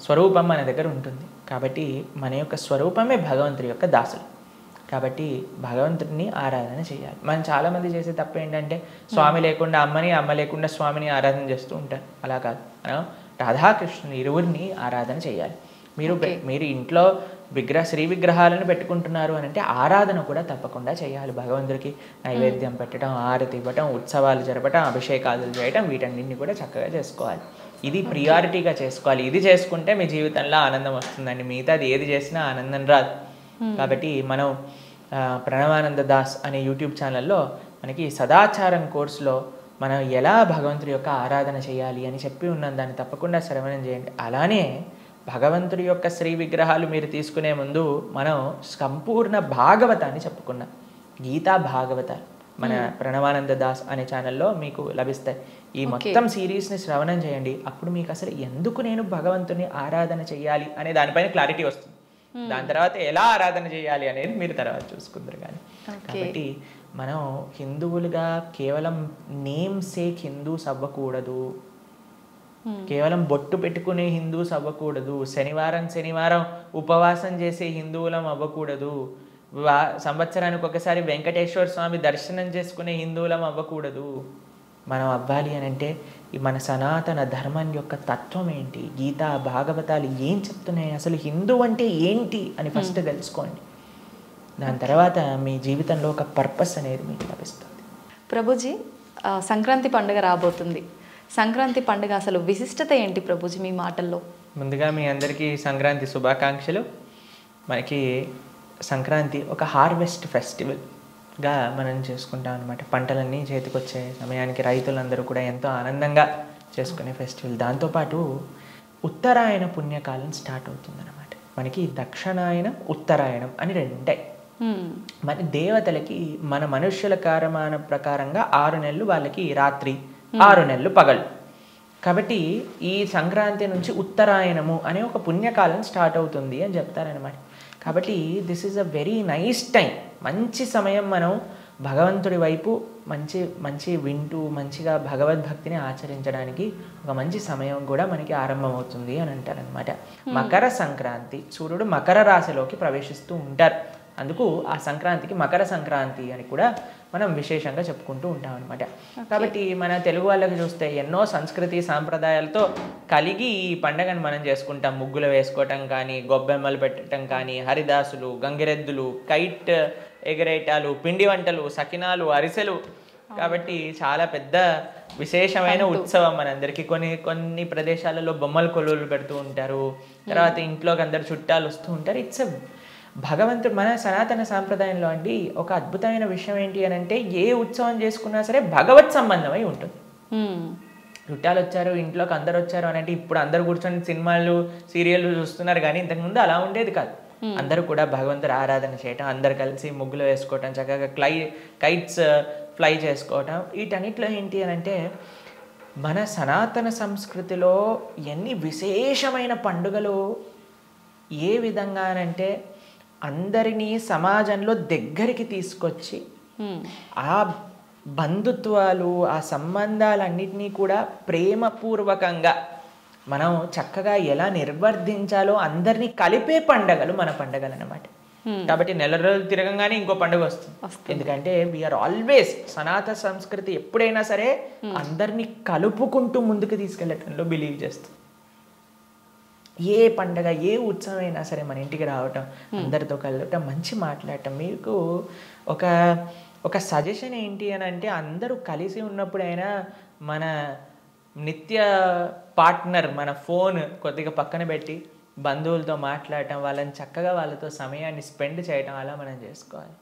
B: స్వరూపం మన దగ్గర ఉంటుంది. కాబట్టి మన యొక్క స్వరూపమే భగవంతుడి యొక్క దాసులు. కాబట్టి భగవంతుడిని ఆరాధన చేయాలి. మనం చాలామంది చేసే తప్పు ఏంటంటే స్వామి లేకుండా అమ్మని, అమ్మ లేకుండా స్వామిని ఆరాధన చేస్తూ ఉంటారు. అలా కాదు, మనం రాధాకృష్ణుని ఇరువురిని ఆరాధన చేయాలి. మీరు ఇంట్లో శ్రీ విగ్రహాలను పెట్టుకుంటున్నారు అని అంటే ఆరాధన కూడా తప్పకుండా చేయాలి. భగవంతుడికి నైవేద్యం పెట్టడం, ఆరతి ఇవ్వటం, ఉత్సవాలు జరపటం, అభిషేకాలు చేయటం, వీటన్నింటినీ కూడా చక్కగా చేసుకోవాలి. ఇది ప్రియారిటీగా చేసుకోవాలి. ఇది చేసుకుంటే మీ జీవితంలో ఆనందం వస్తుందండి. మిగతాది ఏది చేసినా ఆనందం రాదు. కాబట్టి మనం ప్రణవానంద దాస్ అనే యూట్యూబ్ ఛానల్లో మనకి సదాచారం కోర్సులో మనం ఎలా భగవంతుడి యొక్క ఆరాధన చేయాలి అని చెప్పి ఉన్నాం. దాన్ని తప్పకుండా శ్రవణం చేయండి. అలానే భగవంతుడి యొక్క శ్రీ విగ్రహాలు మీరు తీసుకునే ముందు మనం సంపూర్ణ భాగవతాన్ని చెప్పుకున్నాం. గీతా భాగవతాలు మన ప్రణవానంద దాస్ అనే ఛానల్లో మీకు లభిస్తాయి. ఈ మొత్తం సిరీస్ని శ్రవణం చేయండి. అప్పుడు మీకు అసలు ఎందుకు నేను భగవంతుని ఆరాధన చేయాలి అనే దానిపైన క్లారిటీ వస్తుంది. దాని తర్వాత ఎలా ఆరాధన చేయాలి అనేది మీరు తర్వాత చూసుకుందరు. కానీ కాబట్టి మనం హిందువులుగా కేవలం నేమ్ సేక్ హిందూస్ అవ్వకూడదు. కేవలం బొట్టు పెట్టుకునే హిందూస్ అవ్వకూడదు. శనివారం ఉపవాసం చేసే హిందువులం అవ్వకూడదు. సంవత్సరానికి ఒకసారి వెంకటేశ్వర స్వామి దర్శనం చేసుకునే హిందువులం అవ్వకూడదు. మనం అవ్వాలి అని అంటే మన సనాతన ధర్మం యొక్క తత్వం ఏంటి, గీతా భాగవతాలు ఏం చెప్తున్నాయి, అసలు హిందూ అంటే ఏంటి అని ఫస్ట్ తెలుసుకోండి. దాని తర్వాత మీ జీవితంలో ఒక పర్పస్ అనేది మీకు లభిస్తుంది.
A: ప్రభుజీ, సంక్రాంతి పండుగ రాబోతుంది. సంక్రాంతి పండుగ అసలు విశిష్టత ఏంటి ప్రభుజీ మీ మాటల్లో?
B: ముందుగా మీ అందరికీ సంక్రాంతి శుభాకాంక్షలు. మనకి సంక్రాంతి ఒక హార్వెస్ట్ ఫెస్టివల్గా మనం చేసుకుంటాం అనమాట. పంటలన్నీ చేతికొచ్చే సమయానికి రైతులందరూ కూడా ఎంతో ఆనందంగా చేసుకునే ఫెస్టివల్. దాంతోపాటు ఉత్తరాయణ పుణ్యకాలం స్టార్ట్ అవుతుందన్నమాట. మనకి దక్షిణాయనం, ఉత్తరాయణం అని రెండు ఉంటాయి. మన దేవతలకి మన మనుష్యుల కాలమాన ప్రకారంగా 6 నెలలు వాళ్ళకి రాత్రి, 6 నెలలు పగలు. కాబట్టి ఈ సంక్రాంతి నుంచి ఉత్తరాయణము అనే ఒక పుణ్యకాలం స్టార్ట్ అవుతుంది అని చెప్తారనమాట. కాబట్టి this is a very nice time. మంచి సమయం మనం భగవంతుడి వైపు మంచి వింటూ మంచిగా భగవద్భక్తిని ఆచరించడానికి ఒక మంచి సమయం కూడా మనకి ఆరంభమవుతుంది అని అంటారనమాట. మకర సంక్రాంతి, సూర్యుడు మకర రాశిలోకి ప్రవేశిస్తూ ఉంటారు. అందుకు ఆ సంక్రాంతికి మకర సంక్రాంతి అని కూడా మనం విశేషంగా చెప్పుకుంటూ ఉంటాం అనమాట. కాబట్టి మన తెలుగు వాళ్ళకి చూస్తే ఎన్నో సంస్కృతి సాంప్రదాయాలతో కలిగి ఈ పండగను మనం చేసుకుంటాం. ముగ్గులు వేసుకోవటం కానీ, గొబ్బెమ్మలు పెట్టడం కానీ, హరిదాసులు, గంగిరెద్దులు, కైట్ ఎగరేటాలు, పిండి వంటలు, సకినాలు, అరిసెలు. కాబట్టి చాలా పెద్ద విశేషమైన ఉత్సవం మనందరికీ. కొన్ని ప్రదేశాలలో బొమ్మల కొలువులు పెడుతూ ఉంటారు. తర్వాత ఇంట్లోకి అందరు చుట్టాలు వస్తూ ఉంటారు. ఇట్స్ భగవంతుడు మన సనాతన సాంప్రదాయంలో అండి ఒక అద్భుతమైన విషయం ఏంటి అని అంటే ఏ ఉత్సవం చేసుకున్నా సరే భగవత్ సంబంధమై ఉంటుంది. చుట్టాలు వచ్చారు, ఇంట్లోకి అందరు వచ్చారు అని అంటే ఇప్పుడు అందరు కూర్చొని సినిమాలు సీరియళ్ళు చూస్తున్నారు, కానీ ఇంతకుముందు అలా ఉండేది కాదు. అందరూ కూడా భగవంతుడు ఆరాధన చేయటం, అందరు కలిసి ముగ్గులు వేసుకోవటం, చక్కగా కైట్స్ ఫ్లై చేసుకోవటం. వీటన్నిటిలో ఏంటి అని అంటే మన సనాతన సంస్కృతిలో ఎన్ని విశేషమైన పండుగలు ఏ విధంగా అంటే అందరినీ సమాజంలో దగ్గరికి తీసుకొచ్చి ఆ బంధుత్వాలు ఆ సంబంధాలన్నిటినీ కూడా ప్రేమపూర్వకంగా మనం చక్కగా ఎలా నిర్వర్తించాలో అందరినీ కలిపే పండగలు మన పండగలు అన్నమాట. కాబట్టి నెల రోజులు తిరగంగానే ఇంకో పండుగ వస్తుంది. ఎందుకంటే వీఆర్ ఆల్వేస్ సనాతన సంస్కృతి ఎప్పుడైనా సరే అందరినీ కలుపుకుంటూ ముందుకు తీసుకెళ్ళటంలో బిలీవ్ చేస్తుంది. ఏ పండగ ఏ ఉత్సవం అయినా సరే మన ఇంటికి రావటం, అందరితో కలవటం, మంచి మాట్లాడటం. మీకు ఒక సజెషన్ ఏంటి అని అంటే అందరూ కలిసి ఉన్నప్పుడైనా మన నిత్య పార్ట్నర్ మన ఫోన్ కొద్దిగా పక్కన పెట్టి బంధువులతో మాట్లాడటం, వాళ్ళని చక్కగా వాళ్ళతో సమయాన్ని స్పెండ్ చేయటం అలా మనం చేసుకోవాలి.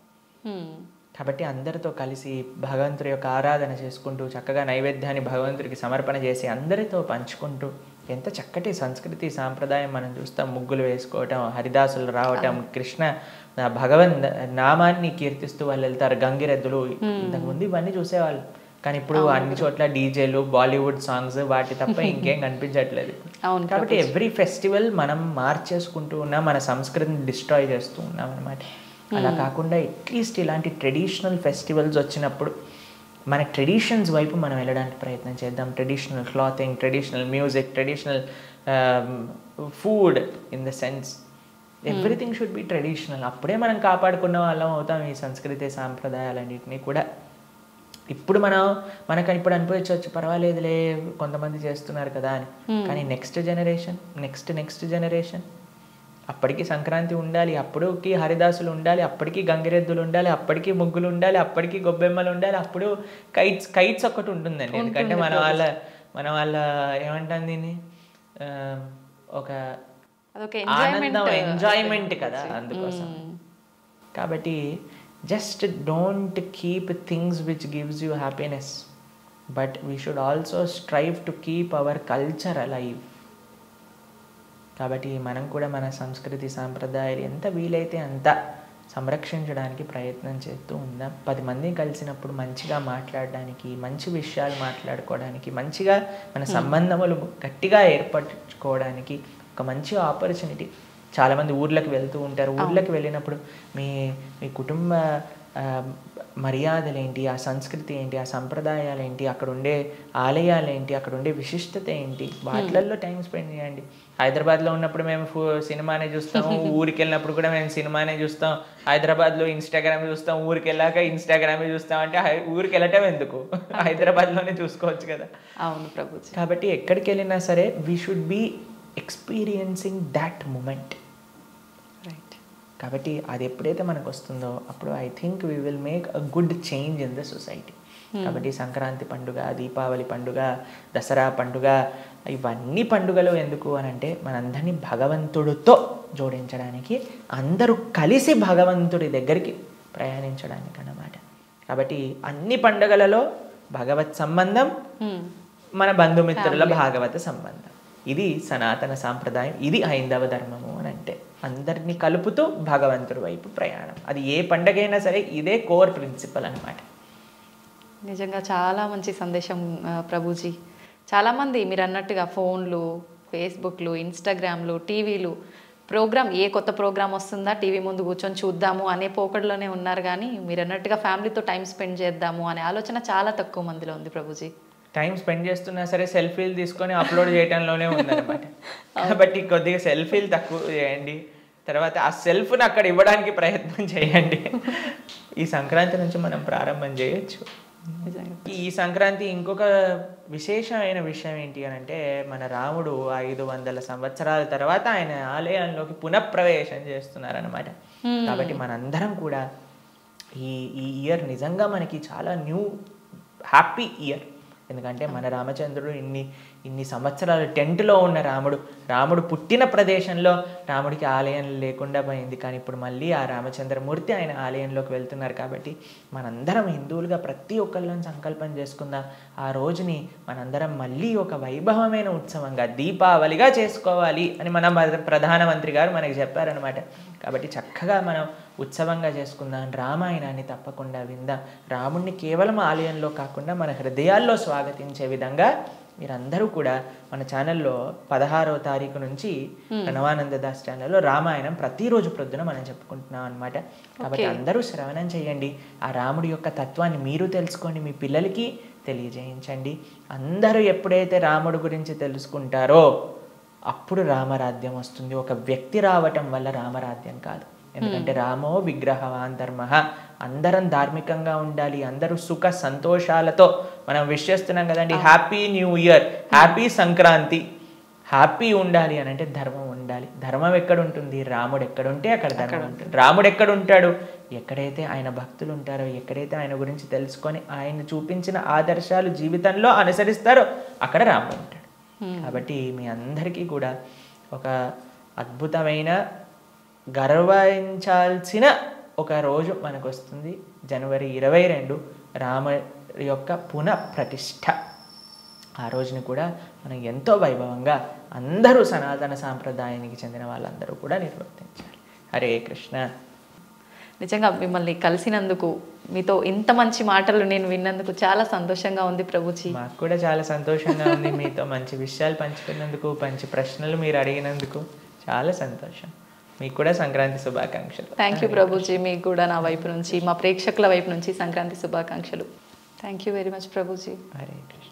B: కాబట్టి అందరితో కలిసి భగవంతుడి యొక్క ఆరాధన చేసుకుంటూ చక్కగా నైవేద్యాన్ని భగవంతుడికి సమర్పణ చేసి అందరితో పంచుకుంటూ ఎంత చక్కటి సంస్కృతి సాంప్రదాయం మనం చూస్తాం. ముగ్గులు వేసుకోవటం, హరిదాసులు రావటం, కృష్ణ భగవన్ నామాన్ని కీర్తిస్తూ వాళ్ళు వెళ్తారు. గంగిరెద్దులు ఇంతకుముందు ఇవన్నీ చూసేవాళ్ళు, కానీ ఇప్పుడు అన్ని చోట్ల డీజేలు, బాలీవుడ్ సాంగ్స్ వాటి తప్ప ఇంకేం కనిపించట్లేదు. కాబట్టి ఎవ్రీ ఫెస్టివల్ మనం మార్చేసుకుంటూ ఉన్నాం, మన సంస్కృతిని డిస్ట్రాయ్ చేస్తూ ఉన్నాం అనమాట. అలా కాకుండా అట్లీస్ట్ ఇలాంటి ట్రెడిషనల్ ఫెస్టివల్స్ వచ్చినప్పుడు మన ట్రెడిషన్స్ వైపు మనం వెళ్ళడానికి ప్రయత్నం చేద్దాం. Traditional clothing, traditional music, traditional food, in the sense everything should be traditional. అప్పుడే మనం కాపాడుకున్న వాళ్ళం అవుతాం ఈ సంస్కృతి సాంప్రదాయాలన్నింటినీ కూడా. ఇప్పుడు మనకు ఇప్పుడు అనిపించవచ్చు పర్వాలేదులే కొంతమంది చేస్తున్నారు కదా అని, కానీ నెక్స్ట్ జనరేషన్ అప్పటికి సంక్రాంతి ఉండాలి, అప్పటికి హరిదాసులు ఉండాలి, అప్పటికి గంగిరెద్దులు ఉండాలి, అప్పటికి ముగ్గులు ఉండాలి, అప్పటికి గొబ్బెమ్మలు ఉండాలి, అప్పుడు కైట్స్ ఒక్కటి ఉంటుందండి. ఎందుకంటే మన వాళ్ళ ఏమంటాం దీన్ని ఒక ఆనందం, ఎంజాయ్మెంట్ కదా, అందుకోసం. కాబట్టి just don't keep things which gives you happiness, but we should also strive to keep our culture alive. కాబట్టి మనం కూడా మన సంస్కృతి సాంప్రదాయాలు ఎంత వీలైతే అంత సంరక్షించడానికి ప్రయత్నం చేస్తూ ఉందాం. 10 మంది కలిసినప్పుడు మంచిగా మాట్లాడడానికి, మంచి విషయాలు మాట్లాడుకోవడానికి, మంచిగా మన సంబంధములు గట్టిగా ఏర్పరచుకోవడానికి ఒక మంచి ఆపర్చునిటీ. చాలామంది ఊర్లకు వెళ్తూ ఉంటారు. ఊర్లకు వెళ్ళినప్పుడు మీ కుటుంబ మర్యాదలు ఏంటి, ఆ సంస్కృతి ఏంటి, ఆ సంప్రదాయాలు ఏంటి, అక్కడ ఉండే ఆలయాలు ఏంటి, అక్కడ ఉండే విశిష్టత ఏంటి, వాటిల్లో టైం స్పెండ్ చేయండి. హైదరాబాద్లో ఉన్నప్పుడు మేము సినిమానే చూస్తాము, ఊరికి వెళ్ళినప్పుడు కూడా మేము సినిమానే చూస్తాం. హైదరాబాద్లో ఇన్స్టాగ్రామ్ చూస్తాం, ఊరికి వెళ్ళాక ఇన్స్టాగ్రామే చూస్తాం. అంటే ఊరికి వెళ్ళటం ఎందుకు, హైదరాబాద్లోనే చూసుకోవచ్చు కదా.
A: అవును ప్రభుజీ.
B: కాబట్టి ఎక్కడికి వెళ్ళినా సరే we should be experiencing that moment.
A: Right.
B: కాబట్టి అది ఎప్పుడైతే మనకు వస్తుందో అప్పుడు I think we will make a good change in the society. కాబట్టి సంక్రాంతి పండుగ, దీపావళి పండుగ, దసరా పండుగ, ఇవన్నీ పండుగలు ఎందుకు అని అంటే మనందరినీ భగవంతుడితో జోడించడానికి, అందరూ కలిసి భగవంతుడి దగ్గరికి ప్రయాణించడానికి అన్నమాట. కాబట్టి అన్ని పండుగలలో భగవత్ సంబంధం, మన బంధుమిత్రుల భాగవత సంబంధం. ఇది సనాతన సాంప్రదాయం, ఇది హైందవ ధర్మము అని అంటే అందరినీ కలుపుతూ భగవంతుడి వైపు ప్రయాణం. అది ఏ పండగైనా సరే ఇదే కోర్ ప్రిన్సిపల్ అన్నమాట.
A: నిజంగా చాలా మంచి సందేశం ప్రభుజీ. చాలామంది మీరు అన్నట్టుగా ఫోన్లు, ఫేస్బుక్లు, ఇన్స్టాగ్రామ్లు, టీవీలు, ఏ కొత్త ప్రోగ్రామ్ వస్తుందా టీవీ ముందు కూర్చొని చూద్దాము అనే పోకడలోనే ఉన్నారు. కానీ మీరు అన్నట్టుగా ఫ్యామిలీతో టైం స్పెండ్ చేద్దాము అనే ఆలోచన చాలా తక్కువ మందిలో ఉంది ప్రభుజీ.
B: టైం స్పెండ్ చేస్తున్నా సరే సెల్ఫీలు తీసుకొని అప్లోడ్ చేయడంలోనే ఉందన్నమాట. కాబట్టి కొద్దిగా సెల్ఫీలు తక్కువ చేయండి, తర్వాత ఆ సెల్ఫ్ని అక్కడ ఇవ్వడానికి ప్రయత్నం చేయండి. ఈ సంక్రాంతి నుంచి మనం ప్రారంభం చేయొచ్చు. ఈ సంక్రాంతి ఇంకొక విశేషమైన విషయం ఏంటి అని అంటే, మన రాముడు 500 సంవత్సరాల తర్వాత ఆయన ఆలయంలోకి పునఃప్రవేశం చేస్తున్నారనమాట. కాబట్టి మనందరం కూడా ఈ ఇయర్ నిజంగా మనకి చాలా హ్యాపీ ఇయర్. ఎందుకంటే మన రామచంద్రుడు ఇన్ని సంవత్సరాలు టెంట్లో ఉన్న రాముడు పుట్టిన ప్రదేశంలో రాముడికి ఆలయం లేకుండా పోయింది. కానీ ఇప్పుడు మళ్ళీ ఆ రామచంద్రమూర్తి ఆయన ఆలయంలోకి వెళ్తున్నారు. కాబట్టి మనందరం హిందువులుగా ప్రతి ఒక్కళ్ళం సంకల్పం చేసుకుందాం, ఆ రోజుని మనందరం మళ్ళీ ఒక వైభవమైన ఉత్సవంగా దీపావళిగా చేసుకోవాలి అని మన ప్రధానమంత్రి గారు మనకి చెప్పారనమాట. కాబట్టి చక్కగా మనం ఉత్సవంగా చేసుకుందాం, రామాయణాన్ని తప్పకుండా విందాం, రాముడిని కేవలం ఆలయంలో కాకుండా మన హృదయాల్లో స్వాగతించే విధంగా మీరందరూ కూడా మన ఛానల్లో 16వ తారీఖు నుంచి ప్రణవానంద దాస్ ఛానల్లో రామాయణం ప్రతిరోజు ప్రొద్దున మనం చెప్పుకుంటున్నాం అనమాట. కాబట్టి అందరూ శ్రవణం చేయండి, ఆ రాముడి యొక్క తత్వాన్ని మీరు తెలుసుకోండి, మీ పిల్లలకి తెలియజేయించండి. అందరూ ఎప్పుడైతే రాముడి గురించి తెలుసుకుంటారో అప్పుడు రామరాజ్యం వస్తుంది. ఒక వ్యక్తి రావటం వల్ల రామరాజ్యం కాదు. ఎందుకంటే రామో విగ్రహవాన్ ధర్మ. అందరం ధార్మికంగా ఉండాలి, అందరూ సుఖ సంతోషాలతో మనం విష్ చేస్తున్నాం కదండి, happy new year, happy Sankranti. Happy ఉండాలి అని అంటే ధర్మం ఉండాలి. ధర్మం ఎక్కడ ఉంటుంది? రాముడు ఎక్కడుంటే అక్కడ ధర్మం ఉంటుంది. రాముడు ఎక్కడ ఉంటాడు? ఎక్కడైతే ఆయన భక్తులు ఉంటారో, ఎక్కడైతే ఆయన గురించి తెలుసుకొని ఆయన చూపించిన ఆదర్శాలు జీవితంలో అనుసరిస్తారో అక్కడ రాముడు ఉంటాడు. కాబట్టి మీ అందరికీ కూడా ఒక అద్భుతమైన గర్వించాల్సిన ఒక రోజు మనకు వస్తుంది. జనవరి 22 రామ యొక్క పునఃప్రతిష్ఠ. ఆ రోజుని కూడా మనం ఎంతో వైభవంగా అందరూ సనాతన సాంప్రదాయానికి చెందిన వాళ్ళందరూ కూడా నిర్వర్తించాలి. హరే కృష్ణ.
A: నిజంగా మిమ్మల్ని కలిసినందుకు, మీతో ఇంత మంచి మాటలు నేను విన్నందుకు చాలా సంతోషంగా ఉంది ప్రభుజీ.
B: మాకు కూడా చాలా సంతోషంగా ఉంది, మీతో మంచి విషయాలు పంచుకున్నందుకు, మంచి ప్రశ్నలు మీరు అడిగినందుకు చాలా సంతోషం. మీకు కూడా సంక్రాంతి శుభాకాంక్షలు.
A: Thank you Prabhuji. మీకు కూడా నా వైపు నుంచి, మా ప్రేక్షకుల వైపు నుంచి సంక్రాంతి శుభాకాంక్షలు. Thank you very much Prabhuji.
B: Hare Krishna.